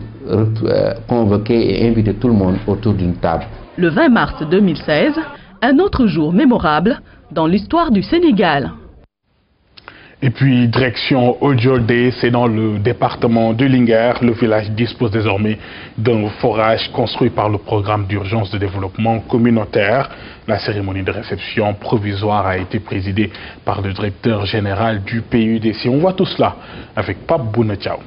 convoquer et inviter tout le monde autour d'une table.
Le 20 mars 2016, un autre jour mémorable dans l'histoire du Sénégal.
Et puis, direction Odiolde, c'est dans le département de Linguère. Le village dispose désormais d'un forage construit par le programme d'urgence de développement communautaire. La cérémonie de réception provisoire a été présidée par le directeur général du PUDC. On voit tout cela avec Pape Bounetiao.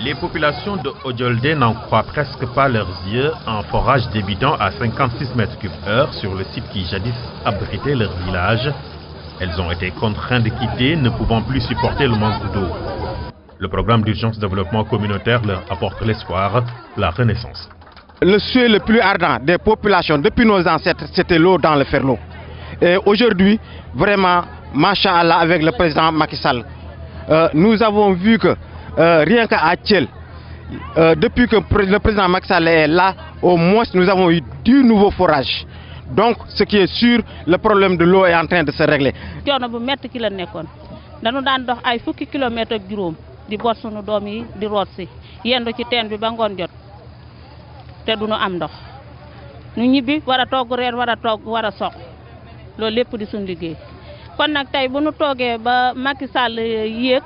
Les populations de Odiolde n'en croient presque pas leurs yeux. Un forage débutant à 56 mètres cubes heure sur le site qui jadis abritait leur village. Elles ont été contraintes de quitter, ne pouvant plus supporter le manque d'eau. Le programme d'urgence de développement communautaire leur apporte l'espoir, la renaissance.
Le souhait le plus ardent des populations depuis nos ancêtres, c'était l'eau dans le ferlo. Et aujourd'hui, vraiment, Masha'Allah, avec le président Macky Sall, nous avons vu que rien qu'à Thiel, depuis que le président Macky Sall est là, au moins nous avons eu 2 nouveaux forages. Donc, ce qui est sûr, le problème de l'eau est en train de se régler.
coono bu metti ki la nekkoon dañu daan dox ay fukki kilomètre ak juróom di boot sunu doom yi di root si yendu ci teen bi ba ngoon jot te duñu am ndox ñu ñibbi war a togg reer war a soq loolu lépp di suñu liggéey kon nag tey bu ñu toogee ba Macky Sall yéeg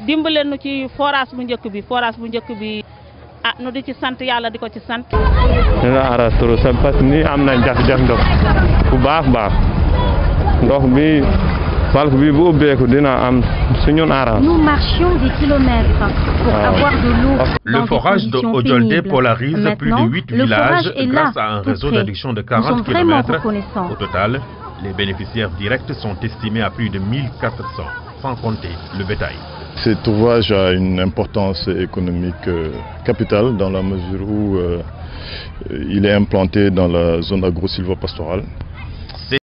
dimbale nu ci forage bu njëkk bi ah nu di ci sant yàlla di ko ci sant.
dina aras turu sa parce que ni am nañ jafe-jafe ndox bu baax ndox bi valve bi bu ubbeeku dina am suñu aras.
Nous marchions des kilomètres pour avoir de l'eau.
Le forage de Odiolde polarise plus de 8 villages grâce à un réseau d'adduction de 40 km. Au total, les bénéficiaires directs sont estimés à plus de 1400, sans compter le bétail.
Cet ouvrage a une importance économique capitale dans la mesure où il est implanté dans la zone agro-silvopastorale.